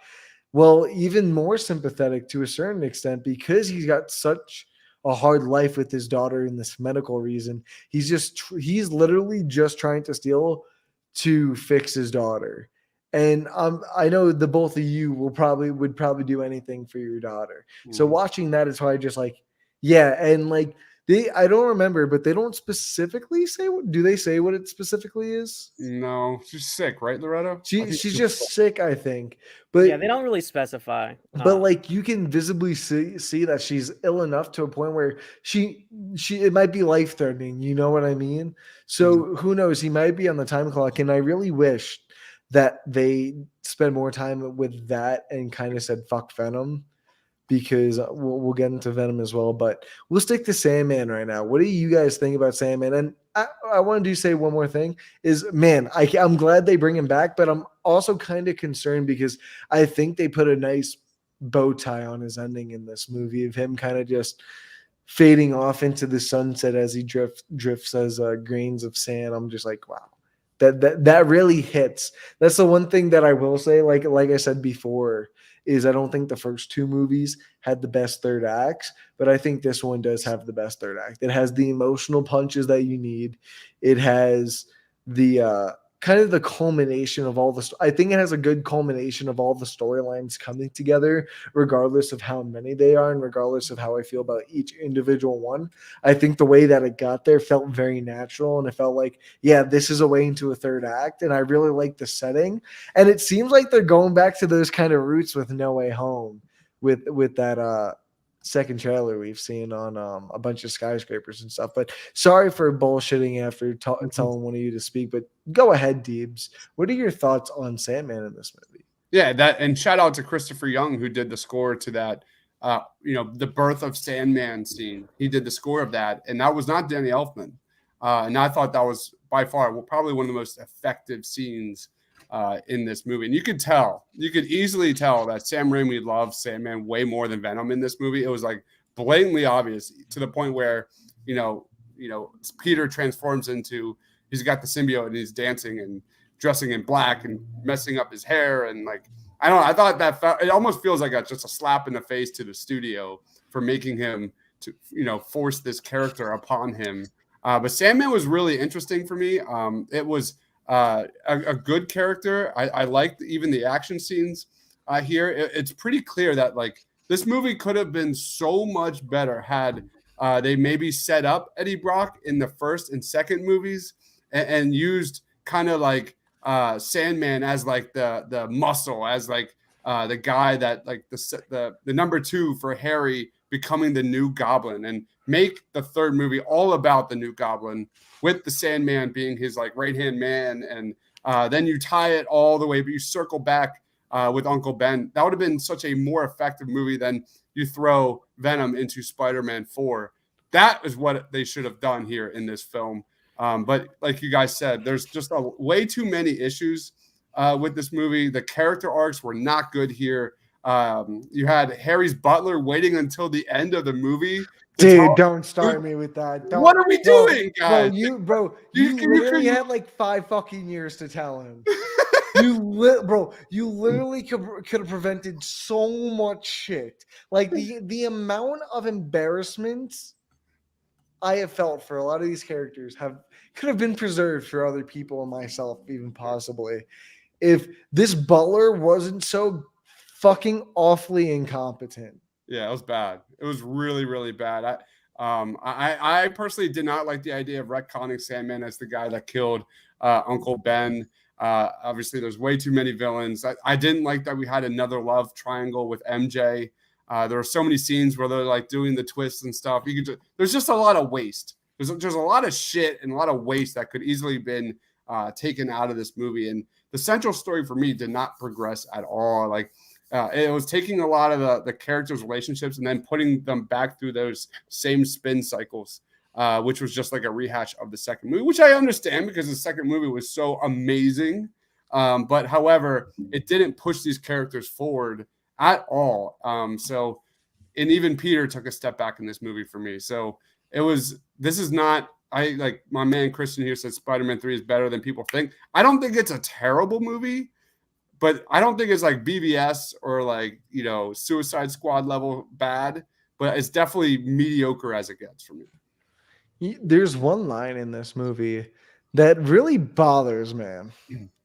Well, even more sympathetic to a certain extent because he's got such a hard life with his daughter in this medical reason. He's literally just trying to steal to fix his daughter. And I know the both of you would probably do anything for your daughter. Mm-hmm. So watching that is why I just like, yeah. And like, I don't remember, but they don't specifically say. Do they say what it specifically is? No, she's sick, right, Loretto? She's just sick, I think. But yeah, they don't really specify. But like you can visibly see that she's ill enough to a point where it might be life threatening. You know what I mean? So who knows? He might be on the time clock, and I really wish that they spend more time with that and kind of said fuck Venom. Because we'll get into Venom as well, but we'll stick to Sandman right now. What do you guys think about Sandman? And I want to say one more thing is, man, I'm glad they bring him back, but I'm also kind of concerned because I think they put a nice bow tie on his ending in this movie of him kind of just fading off into the sunset as he drifts as grains of sand. I'm just like, wow, that really hits. That's the one thing that I will say, like I said before, is I don't think the first two movies had the best third acts, but I think this one does have the best third act. It has the emotional punches that you need. It has the kind of the culmination of all the. I think it has a good culmination of all the storylines coming together, regardless of how many they are, and regardless of how I feel about each individual one. I think the way that it got there felt very natural, and it felt like, yeah, this is a way into a third act, and I really like the setting. And it seems like they're going back to those kind of roots with No Way Home, with that second trailer we've seen on a bunch of skyscrapers and stuff. But sorry for bullshitting after telling one of you to speak, but go ahead, Deebs. What are your thoughts on Sandman in this movie? Yeah, and shout out to Christopher Young, who did the score to that, the birth of Sandman scene. He did the score of that, and that was not Danny Elfman. And I thought that was by far probably one of the most effective scenes in this movie. And you could easily tell that Sam Raimi loves Sandman way more than Venom in this movie. It was like blatantly obvious, to the point where, Peter transforms into, he's got the symbiote and he's dancing and dressing in black and messing up his hair. And like, I thought it almost feels like just a slap in the face to the studio for making him to, force this character upon him. But Sandman was really interesting for me. It was a good character. I liked even the action scenes here. It's pretty clear that like this movie could have been so much better had they maybe set up Eddie Brock in the first and second movies and used kind of like Sandman as like the muscle, as like the guy that like the number two for Harry becoming the new Goblin, and make the third movie all about the new Goblin, with the Sandman being his like right-hand man. And then you tie it all the way, but you circle back with Uncle Ben. That would have been such a more effective movie than you throw Venom into Spider-Man 4. That is what they should have done here in this film. But like you guys said, there's just way too many issues with this movie. The character arcs were not good here. You had Harry's butler waiting until the end of the movie. Dude, don't start me with that. What are we doing, guys? You literally had like 5 fucking years to tell him. You literally could have prevented so much shit. Like the amount of embarrassment I have felt for a lot of these characters could have been preserved for other people and myself, even possibly, if this butler wasn't so fucking awfully incompetent. Yeah, it was bad. It was really, really bad. I personally did not like the idea of retconning Sandman as the guy that killed Uncle Ben. Obviously, there's way too many villains. I didn't like that we had another love triangle with MJ. There were so many scenes where they're like doing the twists and stuff. There's just a lot of waste. There's a lot of shit and a lot of waste that could easily been taken out of this movie. And the central story for me did not progress at all. Like, it was taking a lot of the characters' relationships and then putting them back through those same spin cycles, which was just like a rehash of the second movie, which I understand because the second movie was so amazing. But however, it didn't push these characters forward at all. And even Peter took a step back in this movie for me. So this is not, like my man Christian here said Spider-Man 3 is better than people think. I don't think it's a terrible movie, but I don't think it's like BVS or like, Suicide Squad level bad, but it's definitely mediocre as it gets for me. There's one line in this movie that really bothers me.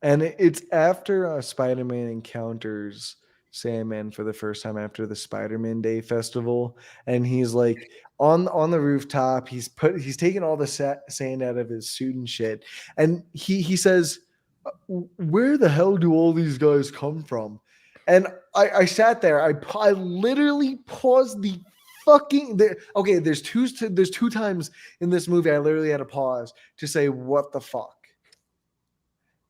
And it's after Spider-Man encounters Sandman for the first time after the Spider-Man Day festival. And he's like on the rooftop, he's taking all the sand out of his suit and shit. And he says, where the hell do all these guys come from? And I sat there. I literally paused the fucking. Okay, there's two times in this movie I literally had to pause to say, what the fuck?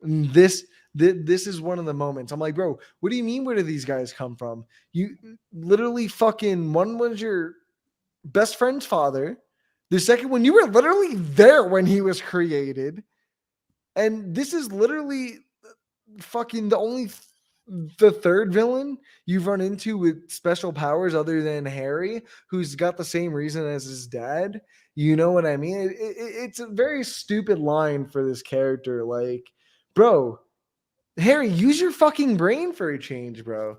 And this is one of the moments. I'm like, bro, what do you mean? Where do these guys come from? You literally fucking, one was your best friend's father. The second one, you were literally there when he was created. And this is literally fucking the third villain you've run into with special powers other than Harry, who's got the same reason as his dad. You know what I mean? It's a very stupid line for this character. Like, bro, Harry, use your fucking brain for a change, bro.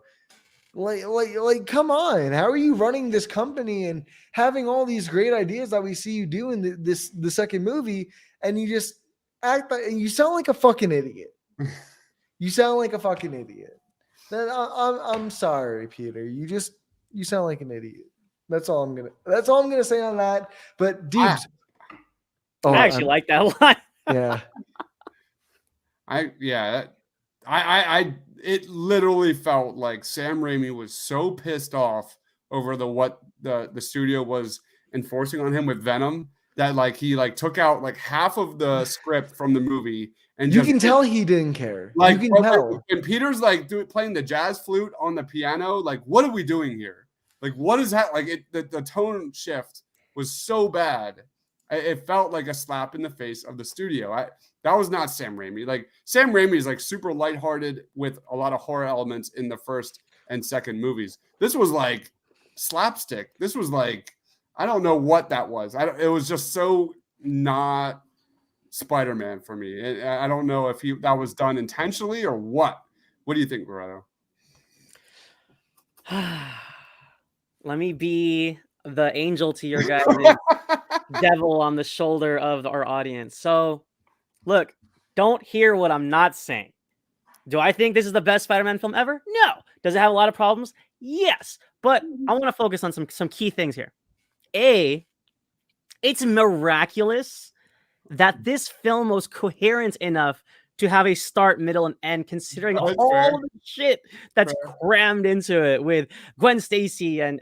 Like, come on! How are you running this company and having all these great ideas that we see you do in the second movie, and you just act like you sound like a fucking idiot. You sound like a fucking idiot. I'm sorry, Peter. You sound like an idiot. That's all I'm gonna say on that. But Dubes, I actually like that a lot. yeah. It literally felt like Sam Raimi was so pissed off over what the studio was enforcing on him with Venom that like he like took out like half of the script from the movie, and You can tell he didn't care. Like, you can tell. And Peter's like playing the jazz flute on the piano. Like, what are we doing here? Like, what is that? Like, the tone shift was so bad. It felt like a slap in the face of the studio. That was not Sam Raimi. Like, Sam Raimi is like super lighthearted with a lot of horror elements in the first and second movies. This was like slapstick. This was like, I don't know what that was. It was just so not Spider-Man for me. I don't know if that was done intentionally or what. What do you think, Loretto? Let me be the angel to your guys' devil on the shoulder of our audience. So, look, don't hear what I'm not saying. Do I think this is the best Spider-Man film ever? No. Does it have a lot of problems? Yes. But I want to focus on some key things here. It's miraculous that this film was coherent enough to have a start, middle, and end, considering all the shit that's crammed into it with Gwen Stacy and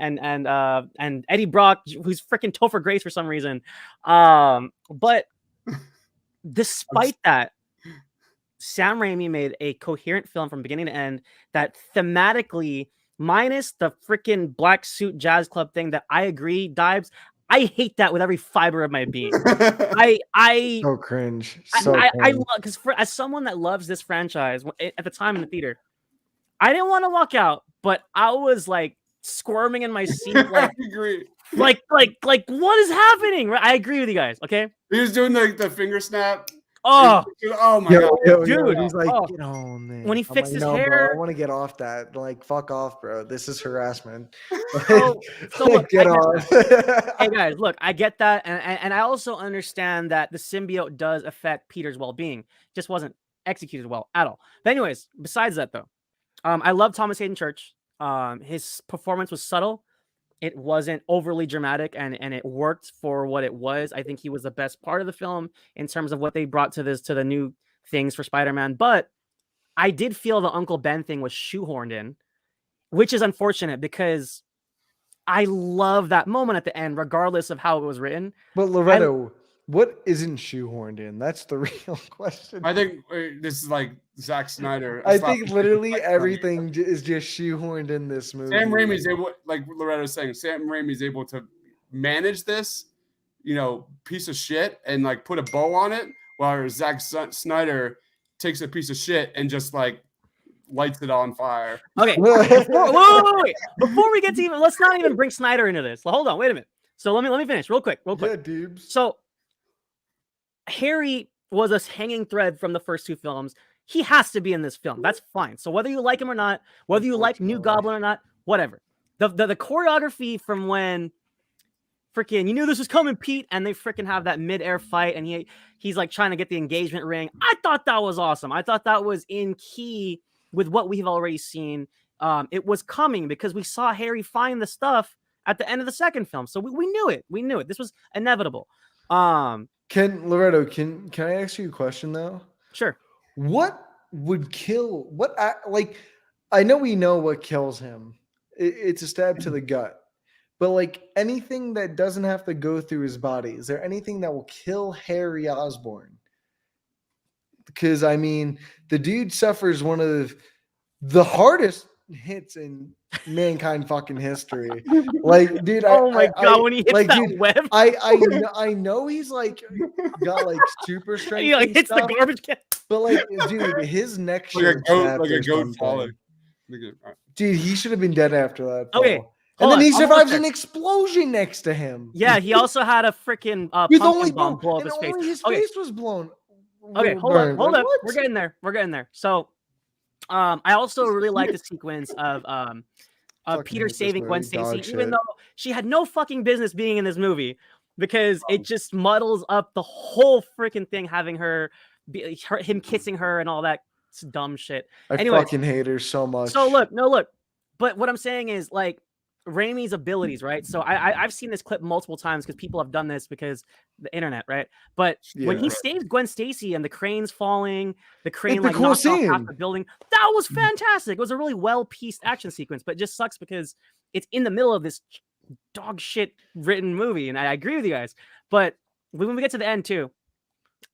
Eddie Brock, who's freaking Topher Grace for some reason. But despite that, Sam Raimi made a coherent film from beginning to end that thematically, minus the freaking black suit jazz club thing that I agree, Dibes, I hate that with every fiber of my being. I so cringe. I love, because as someone that loves this franchise at the time in the theater, I didn't want to walk out, but I was like squirming in my seat, like, I agree. like what is happening? I agree with you guys. Okay, he was doing the finger snap. Oh my god, dude! He's like, get on, man. When he fixed his hair, bro, I want to get off that. Like, fuck off, bro. This is harassment. So look, get off. Hey guys, look, I get that, and I also understand that the symbiote does affect Peter's well-being. Just wasn't executed well at all. But anyways, besides that though, I love Thomas Hayden Church. His performance was subtle. It wasn't overly dramatic, and it worked for what it was. I think he was the best part of the film in terms of what they brought to the new things for Spider-Man. But I did feel the Uncle Ben thing was shoehorned in, which is unfortunate because I love that moment at the end, regardless of how it was written. But Loretto, what isn't shoehorned in? That's the real question. I think this is like Zack Snyder. I think literally everything is just shoehorned in this movie. Sam Raimi's able, like Loretto's saying, Sam Raimi's able to manage this, piece of shit and like put a bow on it, while Zack Snyder takes a piece of shit and just like lights it on fire. Okay, wait. Before we get to let's not even bring Snyder into this. Hold on, wait a minute. So let me finish real quick. Yeah, dude. So Harry was a hanging thread from the first two films. He has to be in this film. That's fine. So whether you like him or not, whether you like New Goblin or not, whatever. The choreography from when freaking you knew this was coming, Pete, and they freaking have that mid-air fight, and he's like trying to get the engagement ring. I thought that was awesome. I thought that was in key with what we've already seen. It was coming because we saw Harry find the stuff at the end of the second film. So we knew it. We knew it. This was inevitable. Loretto, can I ask you a question though? Sure. What would kill? I know we know what kills him. It's a stab to the gut. But like anything that doesn't have to go through his body, is there anything that will kill Harry Osborn? Because I mean, the dude suffers one of the hardest hits in mankind fucking history. Like, dude, oh my god, when he hits like, that dude, web, I know he's like got like super strength. He like hits stuff, the garbage can. But like, dude, his neck like a goat falling. Dude, he should have been dead after that. Okay. And then he survives an explosion next to him. Yeah, he also had a freaking pumpkin bomb blow up his face. His face was blown. Okay, hold on. We're getting there. So, I also really like the sequence of Fucking Peter hate this saving Gwen movie, Stacy, dog even shit. though she had no fucking business being in this movie, because it just muddles up the whole freaking thing, having him kissing her and all that dumb shit. I Anyways, fucking hate her so much. so look. But what I'm saying is, like, Raimi's abilities, right? So I've seen this clip multiple times because people have done this because the internet, right? But when he Yeah. saves Gwen Stacy and the crane's falling, the crane It's a like cool knocks off half scene. the building, that was fantastic. It was a really well-pieced action sequence, but it just sucks because it's in the middle of this dog shit written movie, and I agree with you guys. But when we get to the end too,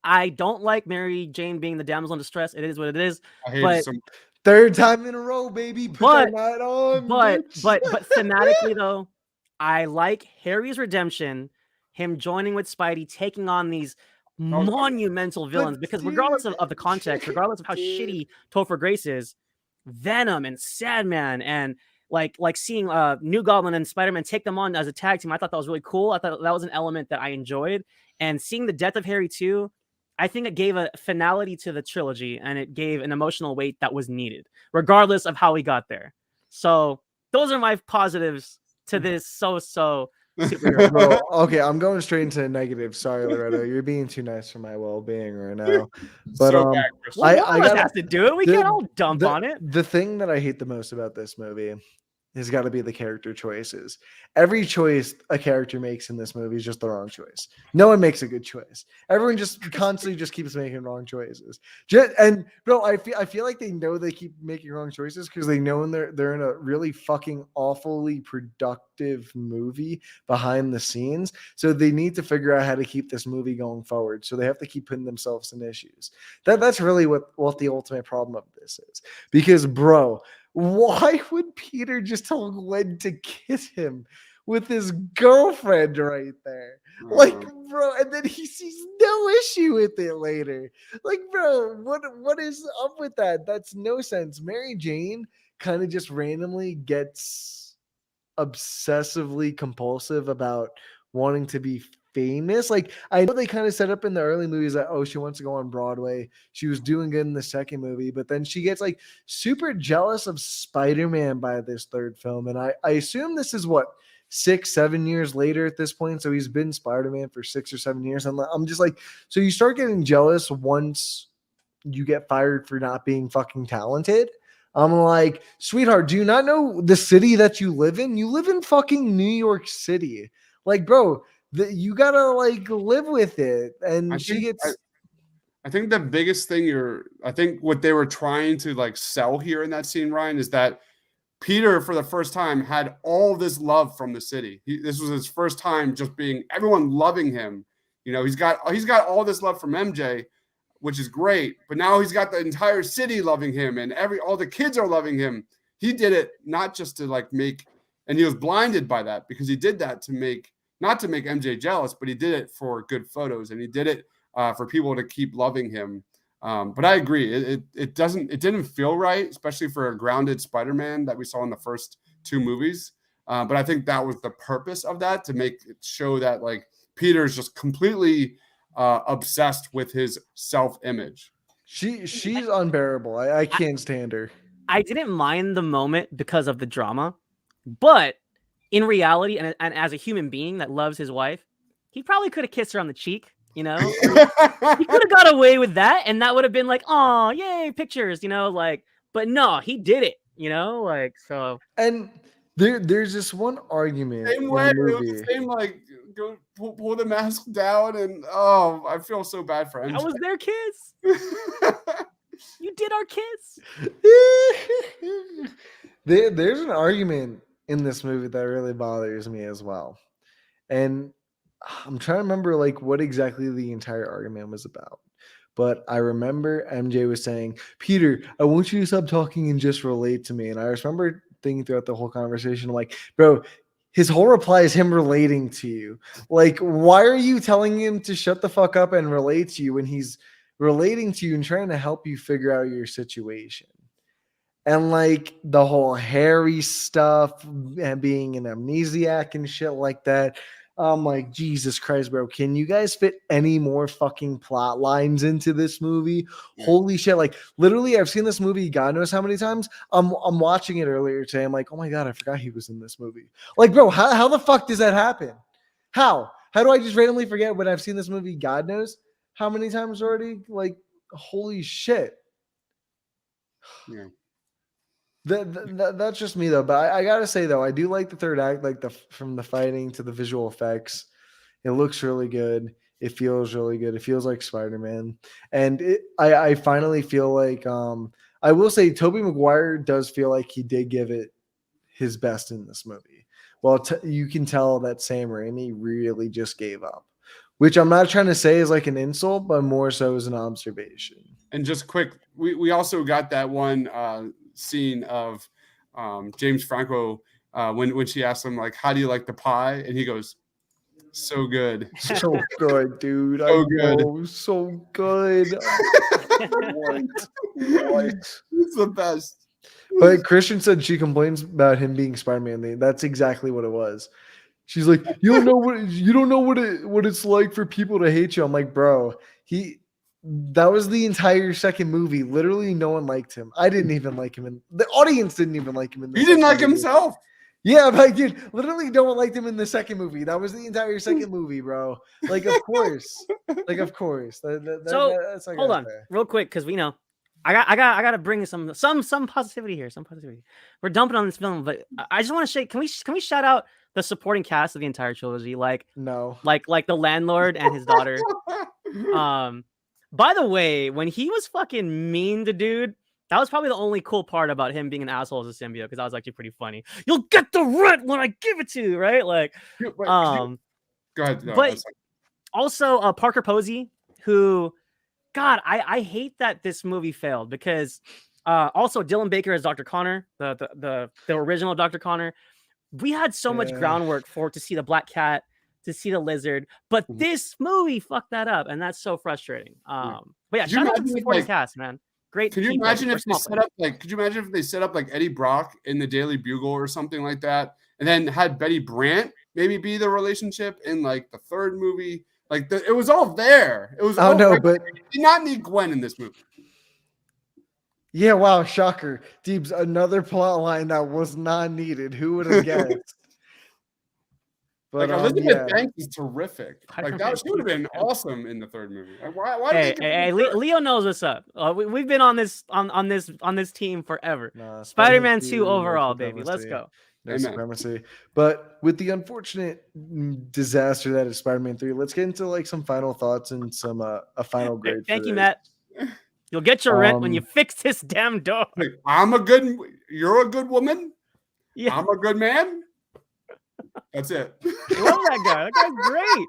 I don't like Mary Jane being the damsel in distress. It is what it is. I hate But it so much. Third time in a row, baby. Put that night on, but bitch. thematically though, I like Harry's redemption, him joining with Spidey, taking on these monumental villains, because regardless of the context, regardless of how shitty Topher Grace is, Venom and Sandman and like seeing New Goblin and Spider-Man take them on as a tag team, I thought that was really cool. I thought that was an element that I enjoyed. And seeing the death of Harry too, I think it gave a finality to the trilogy, and it gave an emotional weight that was needed, regardless of how we got there. So those are my positives to this superhero. Bro, okay, I'm going straight into negative. Sorry, Loretto. You're being too nice for my well-being right now. But So bad, Chris. Well, one I of us got has to do it. We can't all dump on it. the thing that I hate the most about this movie has got to be the character choices. Every choice a character makes in this movie is just the wrong choice. No one makes a good choice. Everyone just constantly just keeps making wrong choices. And bro, I feel like they know they keep making wrong choices because they know they're in a really fucking awfully productive movie behind the scenes. So they need to figure out how to keep this movie going forward. So they have to keep putting themselves in issues. That's really what the ultimate problem of this is. Because bro, why would Peter just tell Gwen to kiss him with his girlfriend right there? Like, bro, and then he sees no issue with it later. Like, bro, what is up with that? That's no sense. Mary Jane kind of just randomly gets obsessively compulsive about wanting to be famous. Like, I know they kind of set up in the early movies that, oh, she wants to go on Broadway. She was doing good in the second movie, but then she gets like super jealous of Spider-Man by this third film. And I assume this is what, 6-7 years later at this point. So he's been Spider-Man for 6 or 7 years. And I'm just like, so you start getting jealous once you get fired for not being fucking talented. I'm like, sweetheart, do you not know the city that you live in? You live in fucking New York City. Like, bro, you gotta like live with it. And I think the biggest thing I think what they were trying to like sell here in that scene, Ryan, is that Peter, for the first time, had all this love from the city. This was his first time just being everyone loving him. You know, he's got all this love from MJ, which is great. But now he's got the entire city loving him, and all the kids are loving him. He did it not just to like make, and he was blinded by that because he did that not to make MJ jealous, but he did it for good photos, and he did it for people to keep loving him. But I agree, it didn't feel right, especially for a grounded Spider-Man that we saw in the first two movies. But I think that was the purpose of that, to make it show that like Peter's just completely obsessed with his self-image. She's unbearable. I can't stand her. I didn't mind the moment because of the drama, but in reality, and as a human being that loves his wife, he probably could have kissed her on the cheek. You know, he could have got away with that, and that would have been like, oh, yay, pictures. You know, like, but no, he did it. You know, like so. And there's this one argument. Same in way, the it movie. was the same like go pull the mask down, and oh, I feel so bad for him. That was their kids. You did our kids. There's an argument in this movie that really bothers me as well, and I'm trying to remember like what exactly the entire argument was about. But I remember MJ was saying, Peter, I want you to stop talking and just relate to me. And I remember thinking throughout the whole conversation, I'm like, bro, his whole reply is him relating to you. Like, why are you telling him to shut the fuck up and relate to you when he's relating to you and trying to help you figure out your situation? And like the whole Harry stuff and being an amnesiac and shit like that. I'm like, Jesus Christ, bro. Can you guys fit any more fucking plot lines into this movie? Yeah. Holy shit. Like, literally, I've seen this movie God knows how many times. I'm watching it earlier today. I'm like, oh my God, I forgot he was in this movie. Like, bro, how the fuck does that happen? How? How do I just randomly forget when I've seen this movie God knows how many times already? Like, holy shit. Yeah. That's just me though, but I gotta say though, I do like the third act, like from the fighting to the visual effects. It looks really good. It feels really good. It feels like Spider-Man, and I finally feel like I will say Tobey Maguire does feel like he did give it his best in this movie. Well, you can tell that Sam Raimi really just gave up, which I'm not trying to say is like an insult, but more so as an observation. And just quick, we also got that one scene of James Franco when she asked him like, "How do you like the pie?" and he goes, "So good, So good, dude. So good. Know, so good. What? It's the best." But Christian said she complains about him being Spider-Man. That's exactly what it was. She's like, you don't know what it's like for people to hate you. I'm like, bro, that was the entire second movie. Literally, no one liked him. I didn't even like him, and the audience didn't even like him. He didn't like himself. Yeah, but dude, literally, no one liked him in the second movie. That was the entire second movie, bro. Like, of course, of course. That's like hold on, real quick, because we know. I got to bring some positivity here. Some positivity. We're dumping on this film, but I just want to say, can we shout out the supporting cast of the entire trilogy? Like the landlord and his daughter. By the way, when he was fucking mean to dude, that was probably the only cool part about him being an asshole as a symbiote, because that was actually pretty funny. You'll get the rent when I give it to you, right? Like, Go ahead. No, but also Parker Posey, who, God, I hate that this movie failed, because also Dylan Baker as Dr. Connor, the original Dr. Connor. We had so much groundwork to see the Black Cat, to see the Lizard, but this movie fucked that up, and that's so frustrating. But yeah, shout out to the supporting cast, man. Great. Could you imagine if they set up like Eddie Brock in the Daily Bugle or something like that, and then had Betty Brant maybe be the relationship in like the third movie? Like it was all there. It was. Oh no, but you did not need Gwen in this movie. Yeah, wow, shocker. Deebs, another plot line that was not needed. Who would have guessed? But like Elizabeth Banks is terrific. Like she would have been awesome in the third movie. Like, why hey, Leo knows what's up. We've been on this team forever. Spider-Man 2 overall, baby. Let's go. No supremacy. But with the unfortunate disaster that is Spider-Man 3, let's get into like some final thoughts and some a final grade. Thank you, Matt. You'll get your rent when you fix this damn door. You're a good woman. Yeah. I'm a good man. That's it. I love that guy. That guy's great.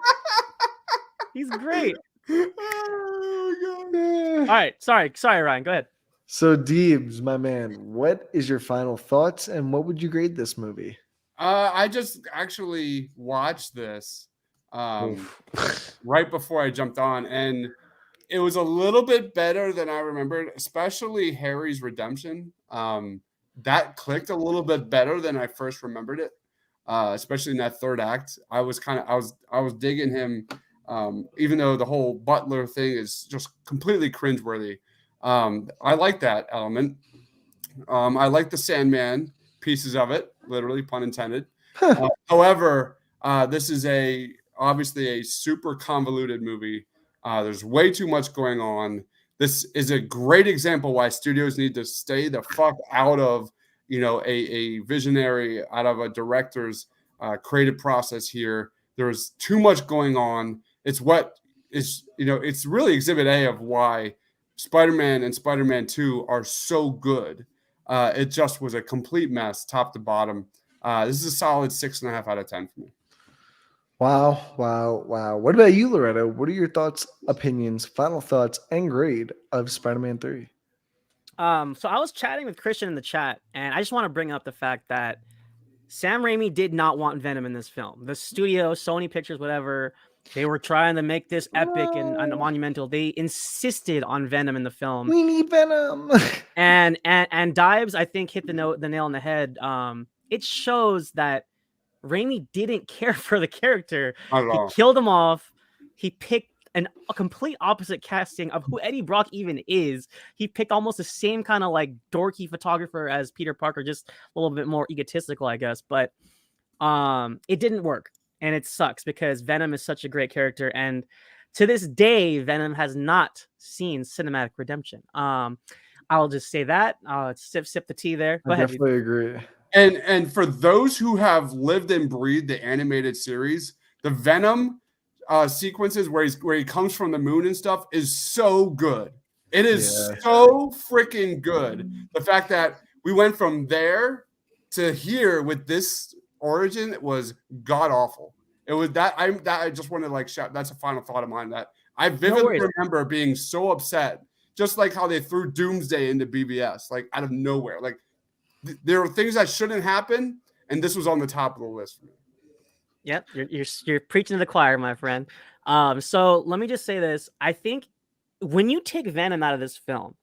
He's great. Oh, God. All right. Sorry, Ryan. Go ahead. So, Deebs, my man, what is your final thoughts and what would you grade this movie? I just actually watched this right before I jumped on, and it was a little bit better than I remembered, especially Harry's redemption. That clicked a little bit better than I first remembered it. Especially in that third act, I was digging him, even though the whole Butler thing is just completely cringeworthy. I like that element. I like the Sandman pieces of it, literally, pun intended. However, this is obviously a super convoluted movie. There's way too much going on. This is a great example why studios need to stay the fuck out of a visionary, out of a director's creative process here. There's too much going on. It's it's really exhibit A of why Spider-Man and Spider-Man 2 are so good. It just was a complete mess, top to bottom. This is a solid 6.5 out of 10 for me. Wow. What about you, Loretto? What are your thoughts, opinions, final thoughts, and grade of Spider-Man 3? So I was chatting with Christian in the chat, and I just want to bring up the fact that Sam Raimi did not want Venom in this film. The studio, Sony Pictures, whatever, they were trying to make this epic and monumental. They insisted on Venom in the film. We need Venom. and Dives, I think, hit the nail on the head. It shows that Raimi didn't care for the character. Not at He all. killed him off. He picked a complete opposite casting of who Eddie Brock even is. He picked almost the same kind of like dorky photographer as Peter Parker, just a little bit more egotistical, I guess. But it didn't work, and it sucks because Venom is such a great character, and to this day, Venom has not seen cinematic redemption. I'll just say that. Sip the tea there. Go I ahead. definitely agree. And for those who have lived and breathed the animated series, the Venom sequences where he comes from the moon and stuff is so good. It is so freaking good. The fact that we went from there to here with this origin was god awful. It was that I just want to like shout. That's a final thought of mine that I vividly remember being so upset, just like how they threw Doomsday into BVS, like out of nowhere. Like there were things that shouldn't happen, and this was on the top of the list for me. Yep, you're preaching to the choir, my friend. So let me just say this. I think when you take Venom out of this film,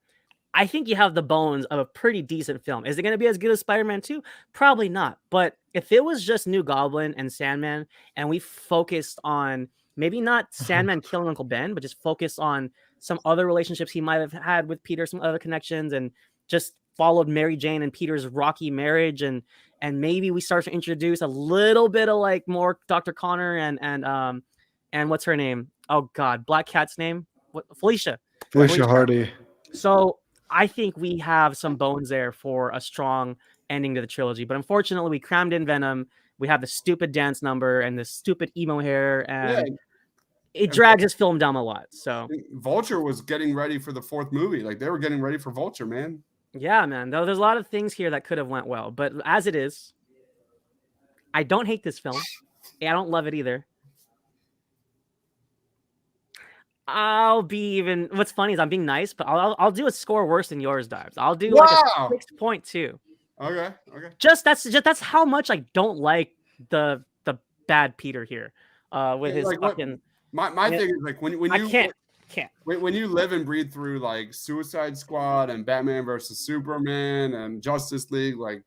I think you have the bones of a pretty decent film. Is it going to be as good as Spider-Man 2? Probably not. But if it was just New Goblin and Sandman, and we focused on maybe not Sandman killing Uncle Ben, but just focused on some other relationships he might have had with Peter, some other connections, and just followed Mary Jane and Peter's rocky marriage, and maybe we start to introduce a little bit of like more Dr. Connor and what's her name? Oh God, Black Cat's name? What? Felicia Hardy. So I think we have some bones there for a strong ending to the trilogy, but unfortunately we crammed in Venom. We have the stupid dance number and the stupid emo hair, and it drags this film down a lot. So Vulture was getting ready for the fourth movie. Like they were getting ready for Vulture, man. Yeah, man. Though there's a lot of things here that could have went well, but as it is, I don't hate this film. I don't love it either. What's funny is I'm being nice, but I'll do a score worse than yours, Dives. I'll do like a 6.2. Okay. That's how much I don't like the bad Peter here. With his like, fucking. My thing is like when you can't. When you live and breathe through like Suicide Squad and Batman versus Superman and Justice League, like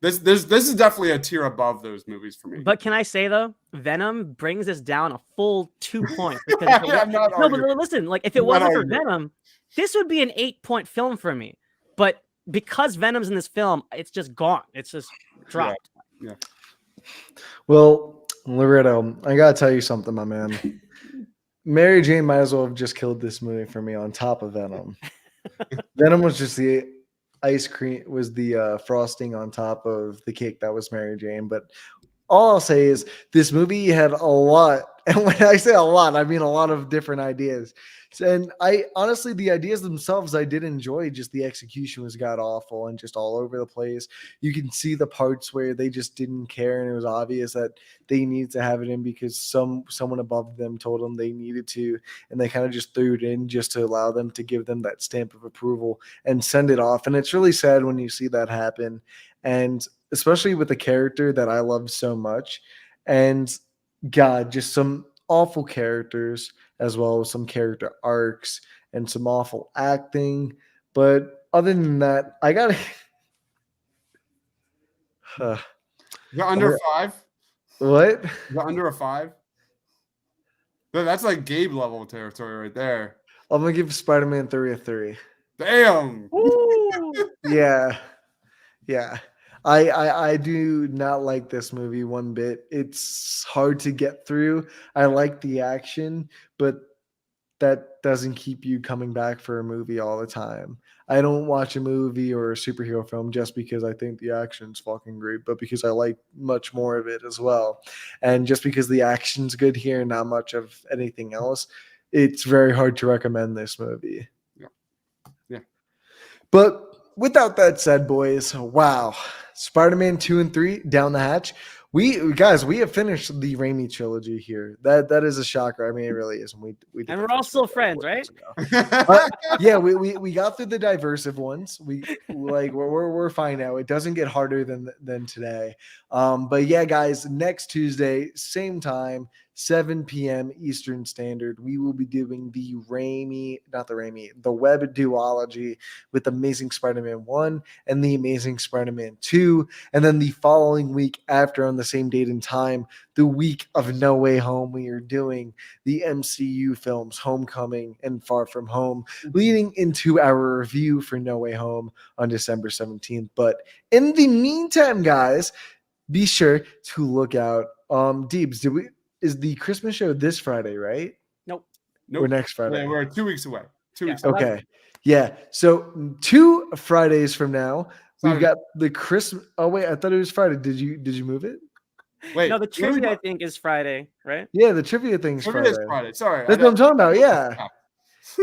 this is definitely a tier above those movies for me. But can I say though, Venom brings us down a full 2 points. Because but listen, like if it wasn't for Venom, this would be an 8-point film for me. But because Venom's in this film, it's just gone. It's just dropped. Yeah. Well, Loretto, I gotta tell you something, my man. Mary Jane might as well have just killed this movie for me on top of Venom. Venom was just the ice cream, was the frosting on top of the cake that was Mary Jane. But all I'll say is this movie had a lot. And when I say a lot, I mean a lot of different ideas. And I honestly, the ideas themselves, I did enjoy. Just the execution was god awful and just all over the place. You can see the parts where they just didn't care, and it was obvious that they needed to have it in because someone above them told them they needed to, and they kind of just threw it in just to allow them to give them that stamp of approval and send it off. And it's really sad when you see that happen, and especially with a character that I loved so much. And God, just some awful characters, as well as some character arcs and some awful acting. But other than that, I got You're under 5? What? You're under a 5? That's like Gabe level territory right there. I'm going to give Spider-Man 3 a 3. Damn. Yeah. I do not like this movie one bit. It's hard to get through. I like the action, but that doesn't keep you coming back for a movie all the time. I don't watch a movie or a superhero film just because I think the action's fucking great, but because I like much more of it as well. And just because the action's good here and not much of anything else, it's very hard to recommend this movie. Yeah. But without that said, boys, wow. Spider-Man 2 and 3 down the hatch. We have finished the Raimi trilogy here. That is a shocker. I mean, it really is. And we're all still friends, right? Yeah, we got through the diversive ones. We're fine now. It doesn't get harder than today. But yeah, guys, next Tuesday, same time, 7 p.m. Eastern Standard. We will be doing the Web duology with Amazing Spider-Man 1 and the Amazing Spider-Man 2. And then the following week after, on the same date and time, the week of No Way Home, we are doing the MCU films Homecoming and Far From Home, leading into our review for No Way Home on December 17th. But in the meantime, guys, be sure to look out. Deebs, is the Christmas show this Friday, right? Nope. Or next Friday? Yeah, we're 2 weeks away. 2 Yeah. weeks away. Okay. Yeah. So 2 Fridays from now, we've Saturday. got the Christmas. Oh wait, I thought it was Friday. Did you move it? Wait, No, the what are we trivia I doing? think is Friday, right? Yeah, the trivia thing's Trivia Friday. is Friday. Sorry. That's what I'm talking about. Yeah.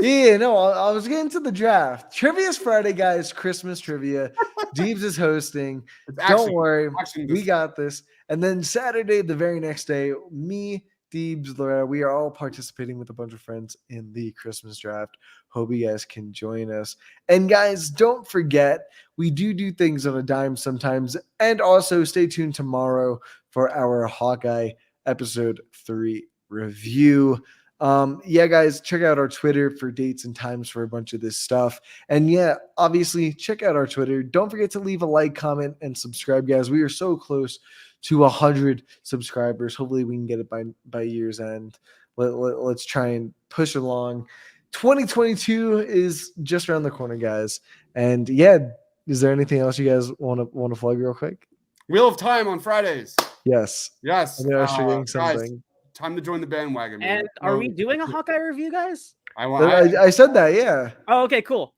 Yeah, no, I was getting to the draft. Trivia's Friday, guys. Christmas trivia. Deebs is hosting. It's Don't action- worry, action we this- got this. And then Saturday, the very next day, me, Deebs, Loretta, we are all participating with a bunch of friends in the Christmas draft. Hope you guys can join us. And guys, don't forget, we do things on a dime sometimes. And also stay tuned tomorrow for our Hawkeye episode 3 review. Yeah, guys, check out our Twitter for dates and times for a bunch of this stuff. And yeah, obviously, check out our Twitter. Don't forget to leave a like, comment, and subscribe, guys. We are so close to 100 subscribers. Hopefully, we can get it by year's end. Let's try and push along. 2022 is just around the corner, guys. And yeah, is there anything else you guys want to plug real quick? Wheel of Time on Fridays. Yes. Yes. I know I was forgetting guys, something. time to join the bandwagon. man. And are we No, doing a Hawkeye review, guys? I want. I said that, yeah. Oh, okay, cool.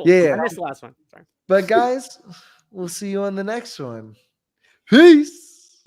Yeah. I missed the last one. Sorry. But guys, we'll see you on the next one. Peace.